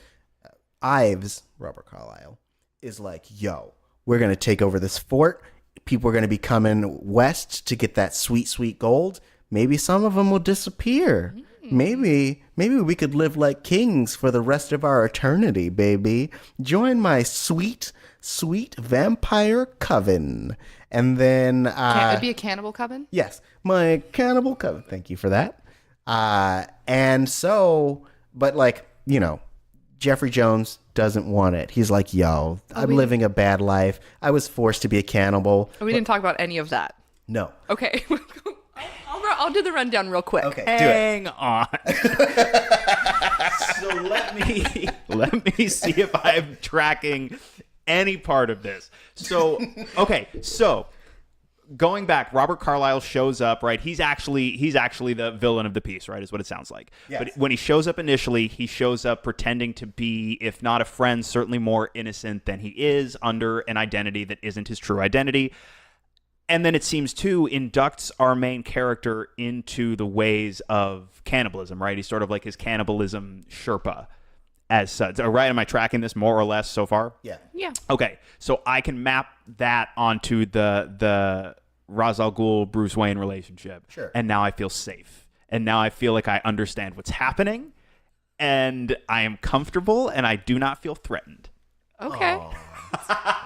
Ives, Robert Carlyle, is like, yo, we're going to take over this fort. People are going to be coming west to get that sweet, sweet gold. Maybe some of them will disappear. Maybe we could live like kings for the rest of our eternity, baby. Join my sweet, sweet vampire coven. And then... it'd be a cannibal coven? Yes, my cannibal coven. Thank you for that. And so, but like, you know, Jeffrey Jones doesn't want it. He's like, yo, I'm living a bad life. I was forced to be a cannibal. We didn't talk about any of that. No. Okay. I'll do the rundown real quick. Okay, Hang on. So let me see if I'm tracking any part of this. So, okay, so going back, Robert Carlyle shows up, right? He's actually the villain of the piece, right? Is what it sounds like. Yes. But when he shows up initially, he shows up pretending to be, if not a friend, certainly more innocent than he is, under an identity that isn't his true identity. And then it seems too inducts our main character into the ways of cannibalism, right? He's sort of like his cannibalism Sherpa as such. Right? Am I tracking this more or less so far? Yeah. Yeah. Okay. So I can map that onto the Ra's al Ghul, Bruce Wayne relationship. Sure. And now I feel safe. And now I feel like I understand what's happening. And I am comfortable and I do not feel threatened. Okay. Aw.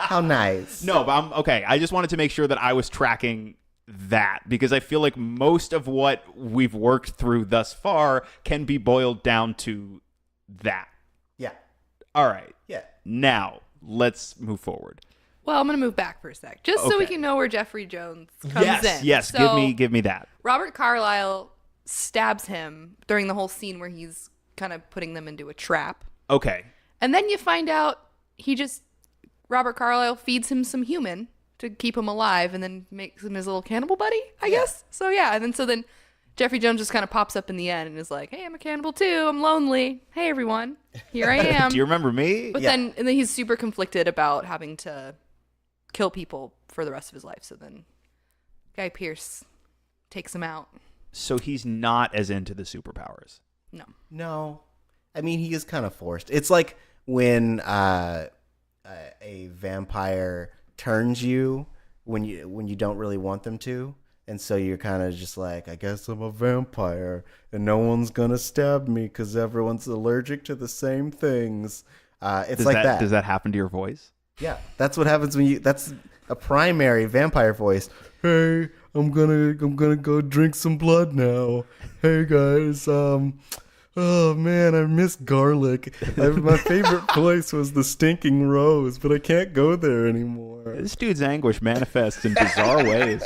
How nice. No, but I'm okay. I just wanted to make sure that I was tracking that because I feel like most of what we've worked through thus far can be boiled down to that. Yeah. All right. Yeah. Now, let's move forward. Well, I'm going to move back for a sec, just so we Okay. can know where Jeffrey Jones comes in. Yes, So, give me that. Robert Carlyle stabs him during the whole scene where he's kind of putting them into a trap. Okay. And then you find out Robert Carlyle feeds him some human to keep him alive and then makes him his little cannibal buddy, I guess. So yeah, and then Jeffrey Jones just kind of pops up in the end and is like, hey, I'm a cannibal too. I'm lonely. Hey, everyone. Here I am. Do you remember me? But then he's super conflicted about having to kill people for the rest of his life. So then Guy Pearce takes him out. So he's not as into the superpowers. No. I mean, he is kind of forced. It's like when a vampire turns you when you don't really want them to. And so you're kind of just like, I guess I'm a vampire and no one's going to stab me because everyone's allergic to the same things. It's that. Does that happen to your voice? Yeah, that's what happens when that's a primary vampire voice. Hey, I'm gonna go drink some blood now. Hey guys, oh man, I miss garlic. My favorite place was the Stinking Rose, but I can't go there anymore. This dude's anguish manifests in bizarre ways.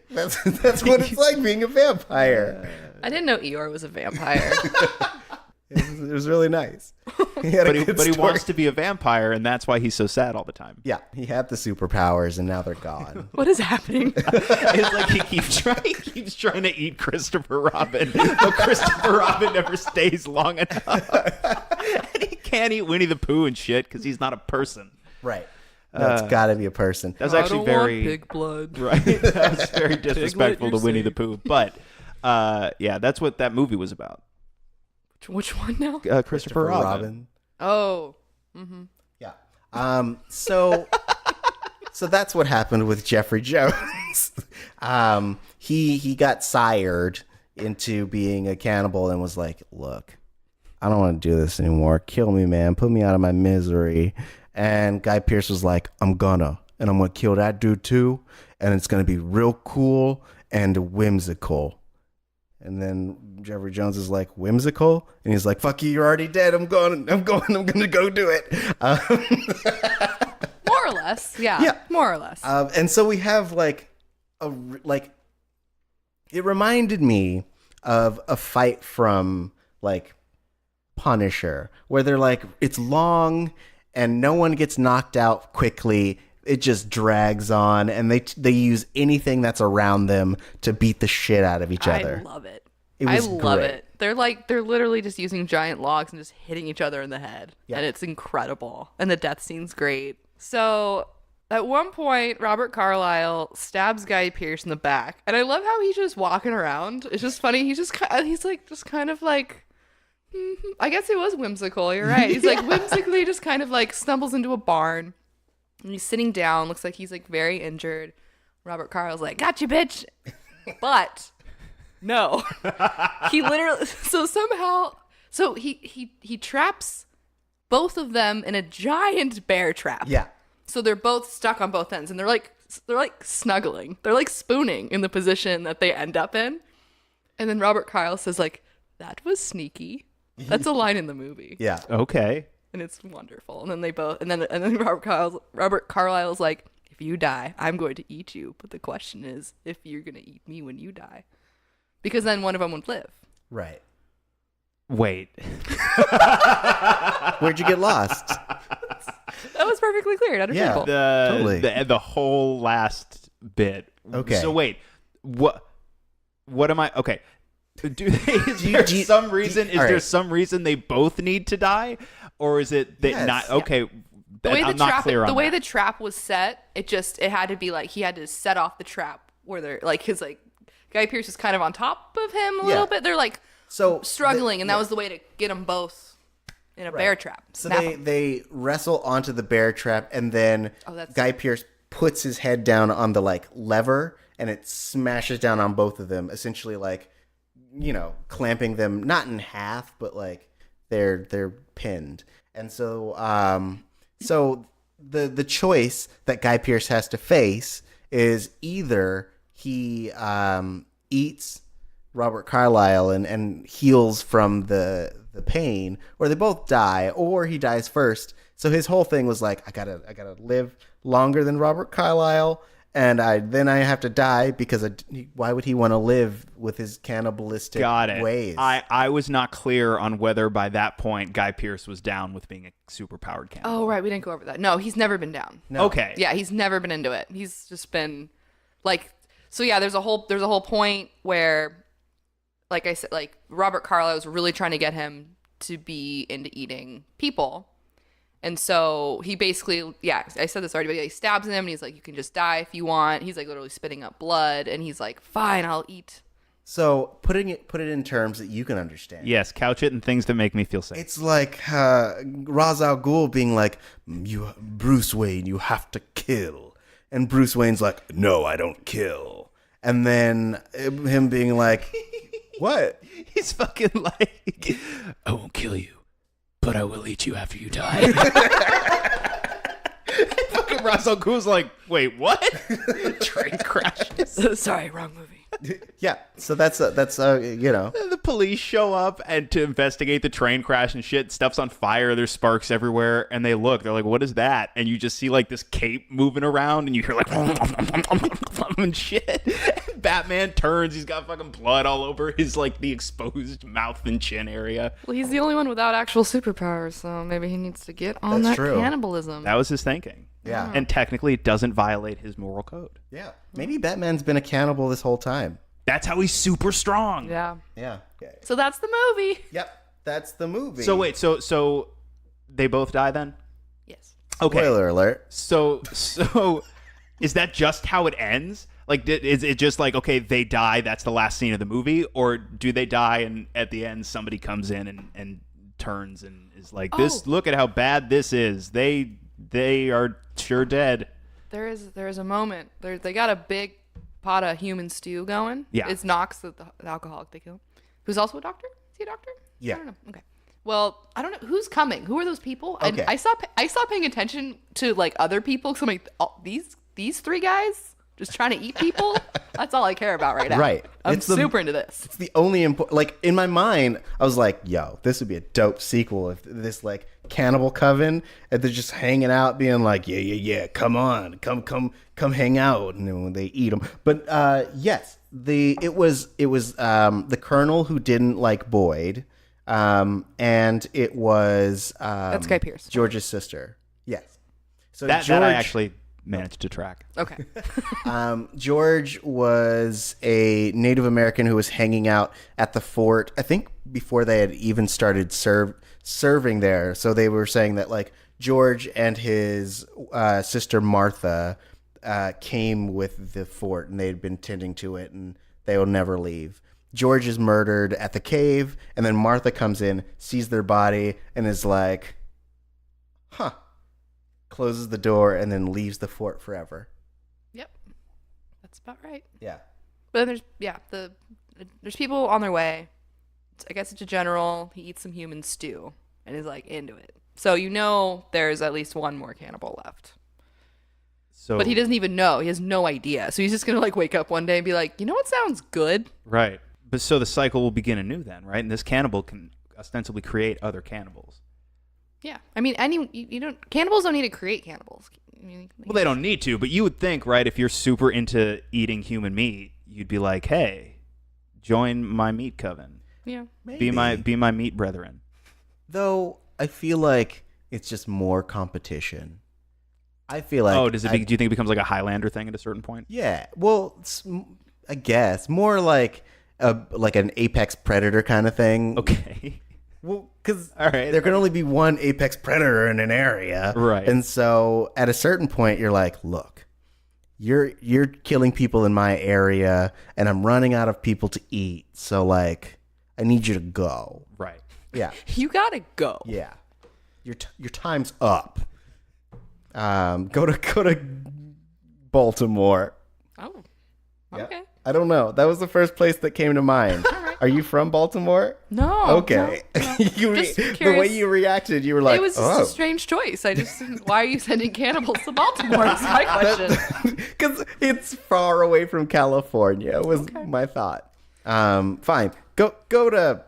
That's what it's like being a vampire. I didn't know Eeyore was a vampire. It was really nice. He had a good But he story. wants to be a vampire, and that's why he's so sad all the time. Yeah, he had the superpowers, and now they're gone. What is happening? It's like he keeps trying to eat Christopher Robin, but Christopher Robin never stays long enough. And he can't eat Winnie the Pooh and shit because he's not a person. Right. That's got to be a person. That was actually very pig blood. right. That was very disrespectful to you're Winnie the safe. Pooh. But yeah, that's what that movie was about. Which one now? Christopher Robin. Oh. Yeah. So that's what happened with Jeffrey Jones. He got sired into being a cannibal and was like, look, I don't want to do this anymore. Kill me, man. Put me out of my misery. And Guy Pearce was like, I'm going to kill that dude too. And it's going to be real cool and whimsical. And then Jeffrey Jones is like, whimsical? And he's like, fuck you, you're already dead. I'm going to go do it. More or less. Yeah. Yeah. More or less. And so we have it reminded me of a fight from like Punisher, where they're like, it's long and no one gets knocked out quickly. It just drags on, and they use anything that's around them to beat the shit out of each other. I love it. Was I love great. it. They're literally just using giant logs and just hitting each other in the head. Yeah. And it's incredible. And the death scene's great. So at one point, Robert Carlyle stabs Guy Pearce in the back. And I love how he's just walking around. It's just funny. He's kind of like, I guess it was whimsical. You're right. He's like whimsically just kind of like stumbles into a barn. And he's sitting down. Looks like he's like very injured. Robert Carlyle's like, gotcha, bitch. But no, he literally, he traps both of them in a giant bear trap. Yeah. So they're both stuck on both ends, and they're like snuggling. They're like spooning in the position that they end up in. And then Robert Carlyle says like, that was sneaky. That's a line in the movie. Yeah. Okay. And it's wonderful. And then they both, and then Robert Carlyle's like, if you die, I'm going to eat you. But the question is, if you're going to eat me when you die, because then one of them would live. Right. Wait. Where'd you get lost? That was perfectly clear and understandable. Totally. The whole last bit. Okay. So wait, what am I? Okay. Do they? Is there do you- some reason? do- Is all there right. some reason they both need to die, or is it that Yes. not? Okay. The way I'm the not trap, clear on the way that. the trap was set, it had to be like he had to set off the trap where they're like his like Guy Pearce is kind of on top of him a little bit. They're like So struggling, and that was the way to get them both in a bear trap. So Snap 'em. they wrestle onto the bear trap, and then Oh, that's- Guy Pearce puts his head down on the like lever, and it smashes down on both of them, essentially like, clamping them not in half, but like they're pinned. And so so the choice that Guy Pearce has to face is either he eats Robert Carlyle and heals from the pain, or they both die, or he dies first. So his whole thing was like, I gotta live longer than Robert Carlyle, and then I have to die because why would he want to live with his cannibalistic ways? I was not clear on whether by that point Guy Pearce was down with being a superpowered cannibal. Oh, right. We didn't go over that. No, he's never been down. No. Okay. Yeah, he's never been into it. He's just been like, so yeah, there's a whole point where, like I said, like Robert Carlyle was really trying to get him to be into eating people. And so he basically, yeah, I said this already, but he stabs him and he's like, you can just die if you want. He's like literally spitting up blood, and he's like, fine, I'll eat. So put it in terms that you can understand. Yes, couch it in things that make me feel safe. It's like Ra's al Ghul being like, Bruce Wayne, you have to kill. And Bruce Wayne's like, no, I don't kill. And then him being like, what? He's fucking like, I won't kill you, but I will eat you after you die. Fucking Ra's al Ghul's like, wait, what? Train crashes. Sorry, wrong movie. Yeah, so that's The police show up and to investigate the train crash and shit. Stuff's on fire. There's sparks everywhere, and they're like, "What is that?" And you just see like this cape moving around, and you hear like and shit. And Batman turns. He's got fucking blood all over his like the exposed mouth and chin area. Well, he's the only one without actual superpowers, so maybe he needs to get on That's that true. cannibalism. That was his thinking. Yeah. And technically, it doesn't violate his moral code. Yeah. Maybe Batman's been a cannibal this whole time. That's how he's super strong. Yeah. Yeah. So that's the movie. Yep. That's the movie. So wait, so they both die then? Yes. Okay. Spoiler alert. So is that just how it ends? Like, is it just like, okay, they die, that's the last scene of the movie? Or do they die and at the end somebody comes in and turns and is like, this, look at how bad this is. They are sure dead. There is a moment. They got a big pot of human stew going. Yeah. It's Knox, the alcoholic they kill, who's also a doctor. Is he a doctor? Yeah. I don't know. Okay. Well, I don't know who's coming. Who are those people? Okay. I stopped paying attention to like other people because I'm like, these three guys just trying to eat people. That's all I care about right now. Right. I'm super into this. It's the only important. Like in my mind, I was like, "Yo, this would be a dope sequel if this like cannibal coven and they're just hanging out, being like, yeah, come on, come hang out," and then when they eat them. But yes, it was the Colonel who didn't like Boyd, and it was That's Guy Pearce. George's sister. Yes. So That I actually managed to track. Okay. George was a Native American who was hanging out at the fort, I think before they had even started serving there. So they were saying that like George and his sister Martha came with the fort, and they had been tending to it, and they will never leave. George is murdered at the cave, and then Martha comes in, sees their body, and is like, huh. Closes the door and then leaves the fort forever. Yep. That's about right. Yeah. But then there's people on their way. I guess it's a general. He eats some human stew and is like into it. So there's at least one more cannibal left. So, But he doesn't even know. He has no idea. So he's just gonna like wake up one day and be like, you know what sounds good? right. But so the cycle will begin anew then, right? And this cannibal can ostensibly create other cannibals. Yeah. I mean, cannibals don't need to create cannibals. Well, they don't need to, but you would think, right, if you're super into eating human meat, you'd be like, hey, join my meat coven. Yeah. Be my meat brethren. Though I feel like it's just more competition. I feel like. Do you think it becomes like a Highlander thing at a certain point? Yeah. Well, I guess more like an apex predator kind of thing. Okay. Well, because All right. there can only be one apex predator in an area, Right. And so at a certain point, you're like, look, you're killing people in my area, and I'm running out of people to eat. So like, I need you to go. Right. Yeah. You gotta go. Yeah. Your time's up. Go to Baltimore. Oh, Yeah. okay. I don't know. That was the first place that came to mind. Are you from Baltimore? No. Okay. no. The way curious. you reacted, you were like, It was just a strange choice. Why are you sending cannibals to Baltimore? Is my question. Because it's far away from California was my thought. Fine. Go to...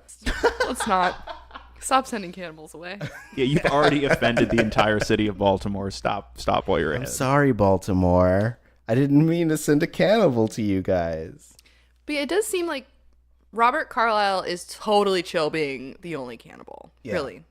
Let's not. Stop sending cannibals away. Yeah, you've already offended the entire city of Baltimore. Stop while you're ahead. Sorry, Baltimore. I didn't mean to send a cannibal to you guys. But it does seem like Robert Carlyle is totally chill being the only cannibal. Yeah. Really.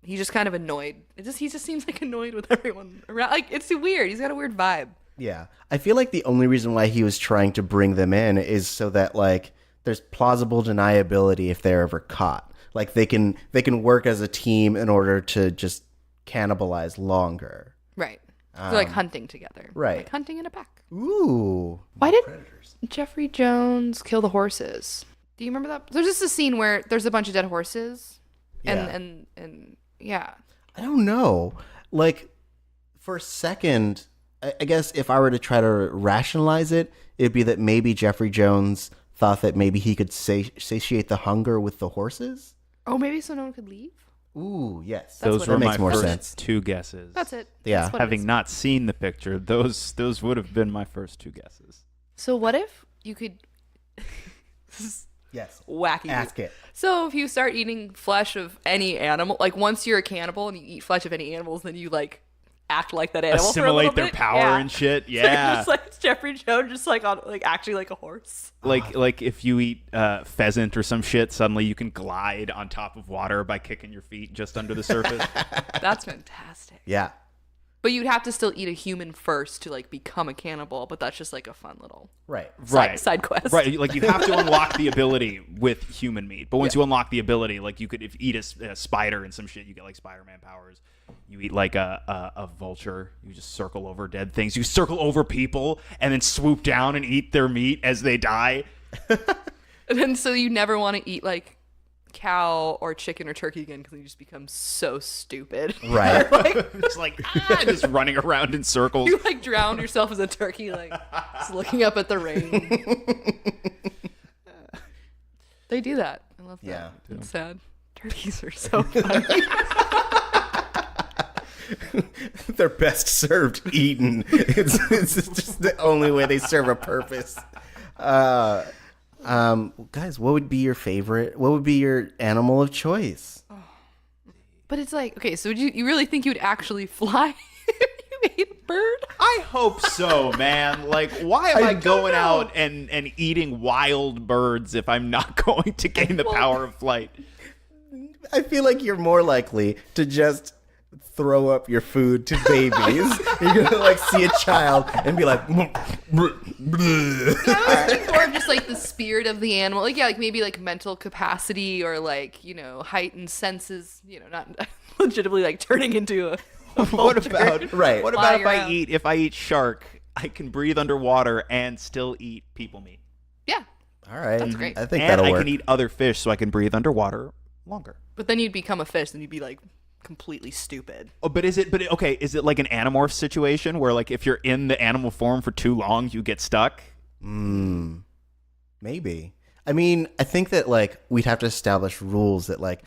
He's just kind of annoyed. He just seems like annoyed with everyone around. Like, it's weird. He's got a weird vibe. Yeah. I feel like the only reason why he was trying to bring them in is so that, like, there's plausible deniability if they're ever caught. Like, they can work as a team in order to just cannibalize longer. Right. They're like hunting together. right. Like hunting in a pack. Ooh. Why did Jeffrey Jones kill the horses? Do you remember that? There's just a scene where there's a bunch of dead horses. And yeah. I don't know. Like, for a second, I guess if I were to try to rationalize it, it'd be that maybe Jeffrey Jones thought that maybe he could satiate the hunger with the horses. Oh, maybe so no one could leave? Ooh, yes. Those That were makes my more first sense. two guesses. That's it. Yeah. That's what it Having is. not seen the picture, those would have been my first two guesses. So what if you could... This is Yes. wacky. Ask it. So if you start eating flesh of any animal, like once you're a cannibal and you eat flesh of any animals, then you like act like that animal for a little Assimilate their bit? power Yeah. and shit. So Yeah. just like Jeffrey Jones, just like on like acting like a horse. Like if you eat pheasant or some shit, suddenly you can glide on top of water by kicking your feet just under the surface. That's fantastic. Yeah. But you'd have to still eat a human first to like become a cannibal. But that's just like a fun little Right. side quest. Right, like you have to unlock the ability with human meat. But once you unlock the ability, like you could eat a spider and some shit, you get like Spider-Man powers. You eat like a vulture. You just circle over dead things. You circle over people and then swoop down and eat their meat as they die. And then so you never want to eat like cow or chicken or turkey again because you just become so stupid. Right. It's like just running around in circles. You like drown yourself as a turkey, like just looking up at the rain. They do that. I love that. Yeah. It's sad. Turkeys are so funny. They're best served eaten. It's just the only way they serve a purpose. Guys, what would be your favorite? What would be your animal of choice? But it's like, okay, so you really think you'd actually fly if you ate a bird? I hope so, man. Like, why am I don't going know. out and eating wild birds if I'm not going to gain the power of flight? I feel like you're more likely to just throw up your food to babies. You're gonna like see a child and be like, I was thinking more of just like the spirit of the animal. Like, yeah, like maybe like mental capacity or like, you know, heightened senses, you know, not legitimately like turning into a What about right. What about Flying if I around. eat shark? I can breathe underwater and still eat people meat. Yeah. all right, That's great. I think And that'll I work. can eat other fish, so I can breathe underwater longer. But then you'd become a fish and you'd be like completely stupid. Oh, but is it like an Animorph situation where like if you're in the animal form for too long, you get stuck? Maybe. I mean, I think that like we'd have to establish rules that like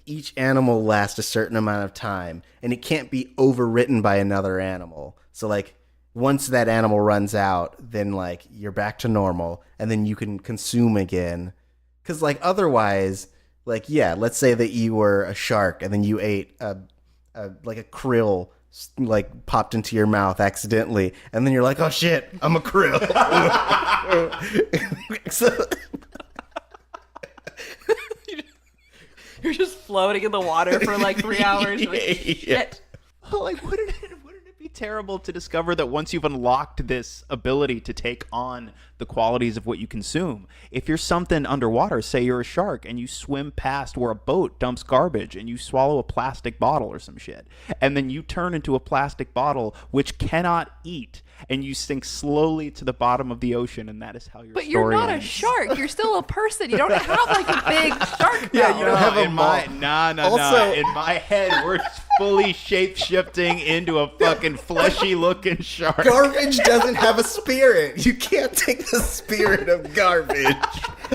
each animal lasts a certain amount of time and it can't be overwritten by another animal. So like once that animal runs out, then like you're back to normal and then you can consume again. Cause like otherwise, like, yeah, let's say that you were a shark and then you ate like a krill like popped into your mouth accidentally and then you're like, oh shit, I'm a krill. So, You're just floating in the water for like 3 hours. Like, shit. Like, wouldn't it be terrible to discover that once you've unlocked this ability to take on the qualities of what you consume, if you're something underwater, say you're a shark, and you swim past where a boat dumps garbage, and you swallow a plastic bottle or some shit, and then you turn into a plastic bottle which cannot eat, and you sink slowly to the bottom of the ocean, and that is how your But story you're not ends. a shark. You're still a person. You don't have like a big shark mouth. Yeah, you don't have a in my mouth. no. Also- In my head, we're fully shape-shifting into a fucking fleshy-looking shark. Garbage doesn't have a spirit. You can't take the spirit of garbage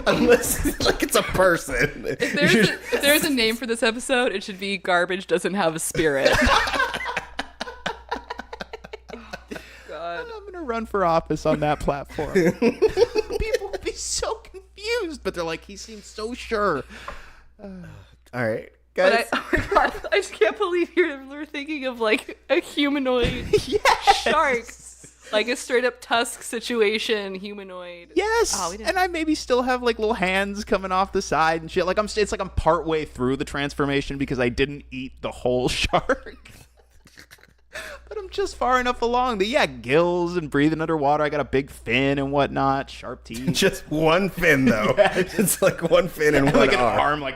unless like it's a person. If there's a name for this episode, it should be Garbage Doesn't Have a Spirit. God. I'm gonna run for office on that platform. People will be so confused, but they're like, he seems so sure. All right, guys. But oh my God, I just can't believe you're thinking of like a humanoid shark. Like a straight up tusk situation, humanoid. Yes, Oh, we didn't- and I maybe still have like little hands coming off the side and shit. Like it's like I'm partway through the transformation because I didn't eat the whole shark. But I'm just far enough along that gills and breathing underwater. I got a big fin and whatnot, sharp teeth. Just one fin though. It's like one fin and one like an arm. arm, like.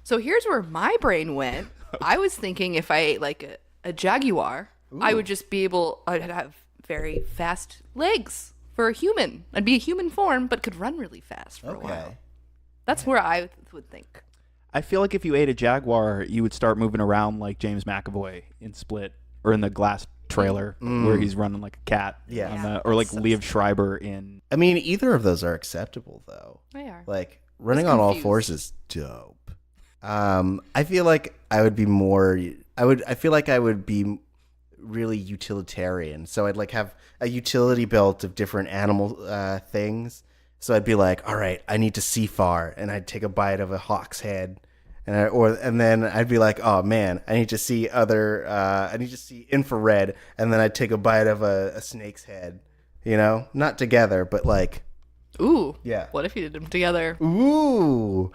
So here's where my brain went. I was thinking if I ate like a jaguar, I would just be able. I'd have very fast legs for a human. I'd be a human form, but could run really fast for a while. That's where I would think. I feel like if you ate a jaguar, you would start moving around like James McAvoy in Split or in the Glass trailer where he's running like a cat. Yeah. Or like Liev Schreiber in. I mean, either of those are acceptable though. They are. Like running on all confused. fours is dope. I feel like I would be more. I feel like I would be really utilitarian. So I'd like have a utility belt of different animal things. So I'd be like, all right, I need to see far, and I'd take a bite of a hawk's head, and then I'd be like, oh man, I need to see infrared, and then I'd take a bite of a snake's head. You know, not together, but like. Ooh. Yeah. What if you did them together? Ooh,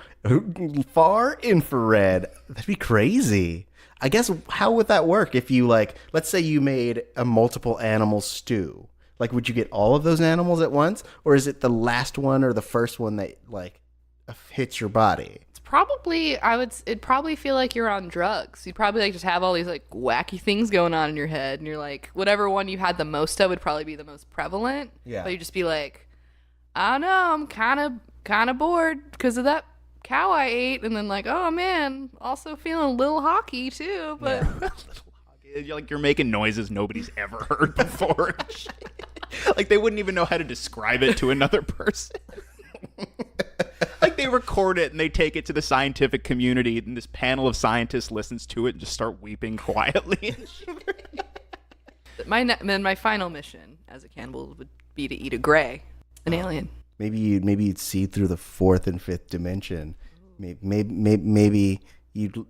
far infrared. That'd be crazy. I guess how would that work if you like, let's say you made a multiple animal stew. Like, would you get all of those animals at once? Or is it the last one or the first one that like hits your body? It's probably, it'd probably feel like you're on drugs. You'd probably like just have all these like wacky things going on in your head. And you're like, whatever one you had the most of would probably be the most prevalent. Yeah. But you'd just be like, I don't know, I'm kind of bored because of that cow I ate, and then like, oh man, also feeling a little hockey too, but You're making noises nobody's ever heard before. Like they wouldn't even know how to describe it to another person. Like they record it and they take it to the scientific community, and this panel of scientists listens to it and just start weeping quietly. my final mission as a cannibal would be to eat a gray, an alien. Maybe you'd see through the fourth and fifth dimension. Maybe you'd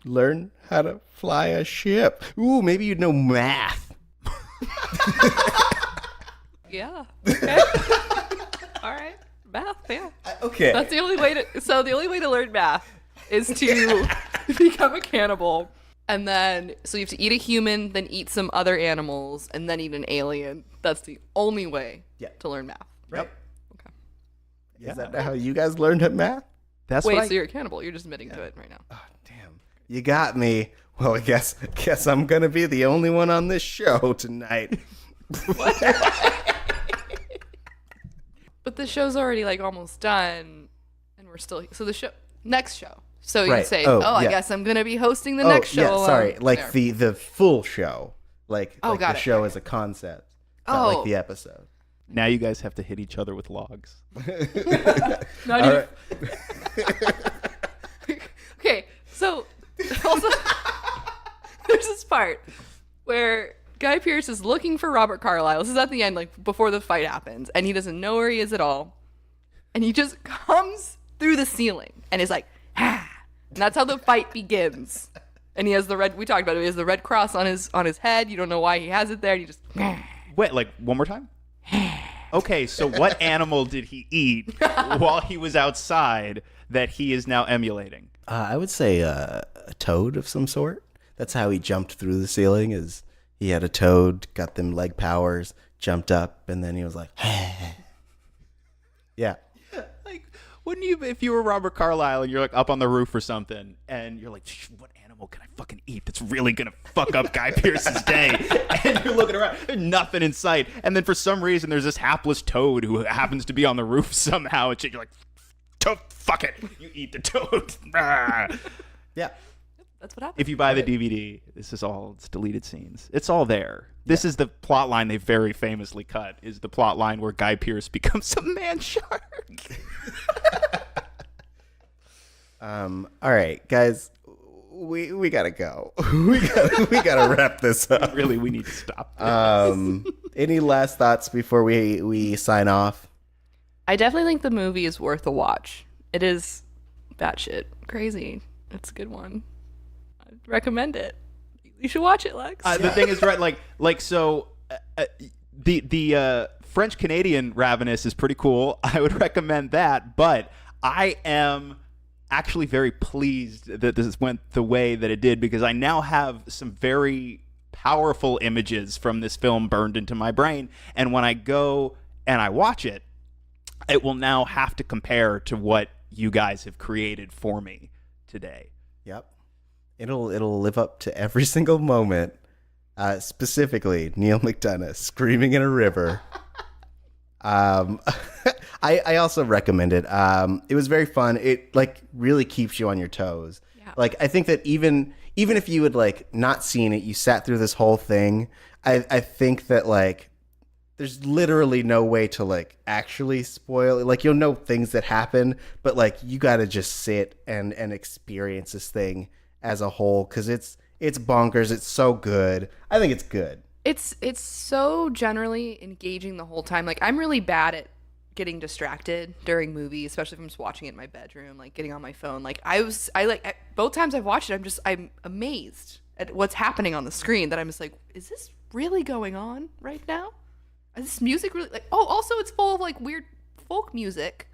learn how to fly a ship. Ooh, maybe you'd know math. Yeah. Okay. All right. Math. Yeah. Okay. That's the only way to. So the only way to learn math is to become a cannibal, and then so you have to eat a human, then eat some other animals, and then eat an alien. That's the only way to learn math. Right. Yeah. Is that how you guys learned at math? That's Wait, what so you're a cannibal? You're just admitting to it right now. Oh, damn. You got me. Well, I guess I'm going to be the only one on this show tonight. But the show's already like almost done, and we're still so the next show. So you Right. say, Oh, I yeah. guess I'm gonna be hosting the next show. Yeah, alone. sorry. Like There. the full show. Like Oh, got the it. show as a concept. Not Oh. like the episode. Now you guys have to hit each other with logs. Not All even- right. Okay, so also there's this part where Guy Pearce is looking for Robert Carlyle. This is at the end, like before the fight happens, and he doesn't know where he is at all. And he just comes through the ceiling and is like, ah. And that's how the fight begins. And he has the red. We talked about it. He has the red cross on his head. You don't know why he has it there. And he just. Wait, like one more time? Okay, so what animal did he eat while he was outside that he is now emulating? I would say a toad of some sort. That's how he jumped through the ceiling. Is he had a toad, got them leg powers, jumped up, and then he was like, yeah. Like, wouldn't you, if you were Robert Carlyle and you're like up on the roof or something, and you're like, what animal can I fucking eat that's really gonna fuck up Guy Pearce's day? And you're looking around, there's nothing in sight, and then for some reason there's this hapless toad who happens to be on the roof somehow, and shit, you're like, fuck it, you eat the toad. Ah. Yeah. That's what happens. If you buy the DVD, it's deleted scenes. It's all there. This is the plot line they very famously cut, is the plot line where Guy Pearce becomes a man shark. All right, guys, we gotta go. we gotta wrap this up. Really, we need to stop. Any last thoughts before we sign off? I definitely think the movie is worth a watch. It is batshit crazy. It's a good one. I'd recommend it. You should watch it, Lex. The thing is, right, the French Canadian Ravenous is pretty cool. I would recommend that, but I am actually very pleased that this went the way that it did, because I now have some very powerful images from this film burned into my brain, and when I go and I watch it, it will now have to compare to what you guys have created for me today. Yep. It'll live up to every single moment. Specifically, Neil McDonough screaming in a river. I also recommend it. It was very fun. It really keeps you on your toes. Yeah. I think that even if you had not seen it, you sat through this whole thing. I think that there's literally no way to actually spoil it. You'll know things that happen, but you got to just sit and experience this thing as a whole, because it's bonkers. It's so good. I think it's good. It's so generally engaging the whole time. I'm really bad at getting distracted during movies, especially if I'm just watching it in my bedroom, getting on my phone. Both times I've watched it, I'm amazed at what's happening on the screen, that I'm just is this really going on right now? Is this music really also it's full of weird folk music.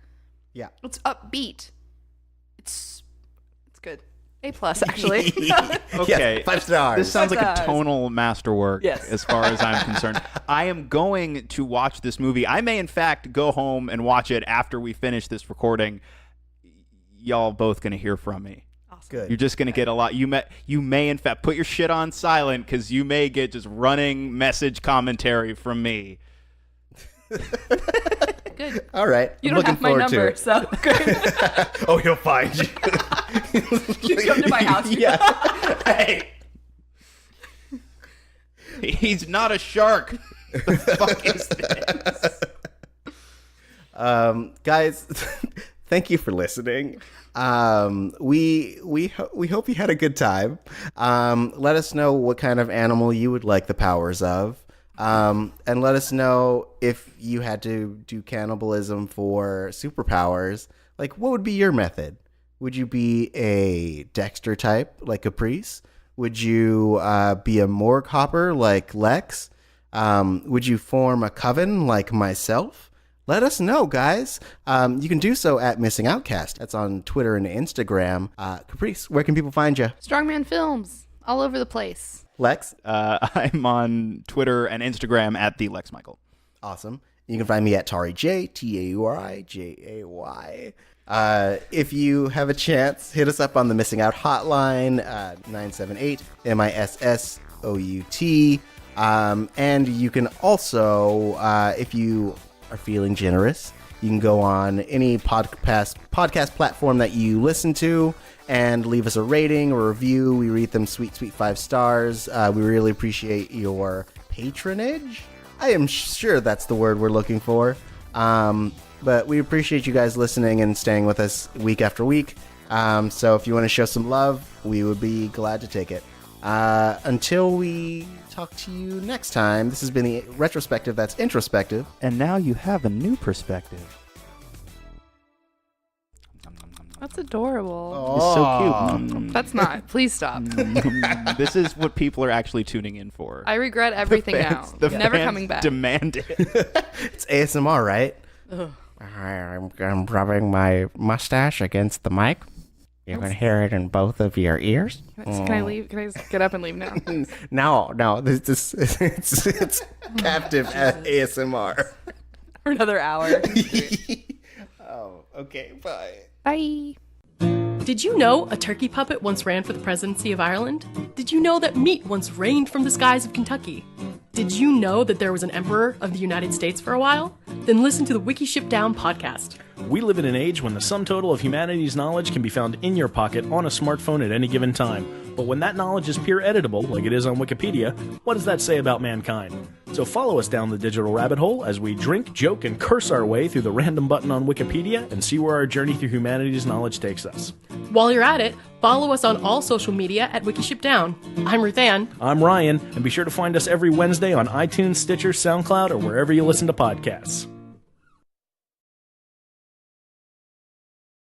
Yeah. It's upbeat. It's good. A+ actually. Okay. Yes, 5 stars. This sounds like a stars. tonal masterwork, Yes. as far as I'm concerned. I am going to watch this movie. I may, in fact, go home and watch it after we finish this recording. Y'all both going to hear from me. Awesome. Good. You're just going to get a lot. You may, in fact, put your shit on silent, because you may get just running message commentary from me. Good. All right. You I'm don't looking have my forward to number, it. so great. Oh, he'll find you. You come to my house. Yeah. Hey. He's not a shark. The fuck is this? Guys, thank you for listening. We hope you had a good time. Let us know what kind of animal you would like the powers of. And let us know if you had to do cannibalism for superpowers. What would be your method? Would you be a Dexter type like Caprice? Would you be a morgue hopper like Lex? Would you form a coven like myself? Let us know, guys. You can do so at Missing Outcast. That's on Twitter and Instagram. Caprice, where can people find you? Strongman Films all over the place. Lex? I'm on Twitter and Instagram at the Lex Michael. Awesome. You can find me at Tari J, TaurijJay. If you have a chance, hit us up on the Missing Out hotline, 978-MISSOUT. And you can also, if you are feeling generous, you can go on any podcast platform that you listen to and leave us a rating or review. We read them sweet 5 stars. We really appreciate your patronage. I am sure that's the word we're looking for. But we appreciate you guys listening and staying with us week after week. So if you want to show some love, we would be glad to take it. Until we talk to you next time, this has been the retrospective that's introspective. And now you have a new perspective. That's adorable. It's so cute. That's not. Please stop. This is what people are actually tuning in for. I regret everything The now. Never fans coming back. Demand it. It's ASMR, right? Ugh. I'm rubbing my mustache against the mic. You can hear it in both of your ears. Can I leave? Can I just get up and leave now? No, it's captive ASMR. For another hour. Oh, okay, bye. Bye. Did you know a turkey puppet once ran for the presidency of Ireland? Did you know that meat once rained from the skies of Kentucky? Did you know that there was an emperor of the United States for a while? Then listen to the Wikiship Down podcast. We live in an age when the sum total of humanity's knowledge can be found in your pocket on a smartphone at any given time. But when that knowledge is peer editable, like it is on Wikipedia, what does that say about mankind? So follow us down the digital rabbit hole as we drink, joke, and curse our way through the random button on Wikipedia and see where our journey through humanity's knowledge takes us. While you're at it, follow us on all social media at Wikiship Down. I'm Ruth Ann. I'm Ryan, and be sure to find us every Wednesday on iTunes, Stitcher, SoundCloud, or wherever you listen to podcasts.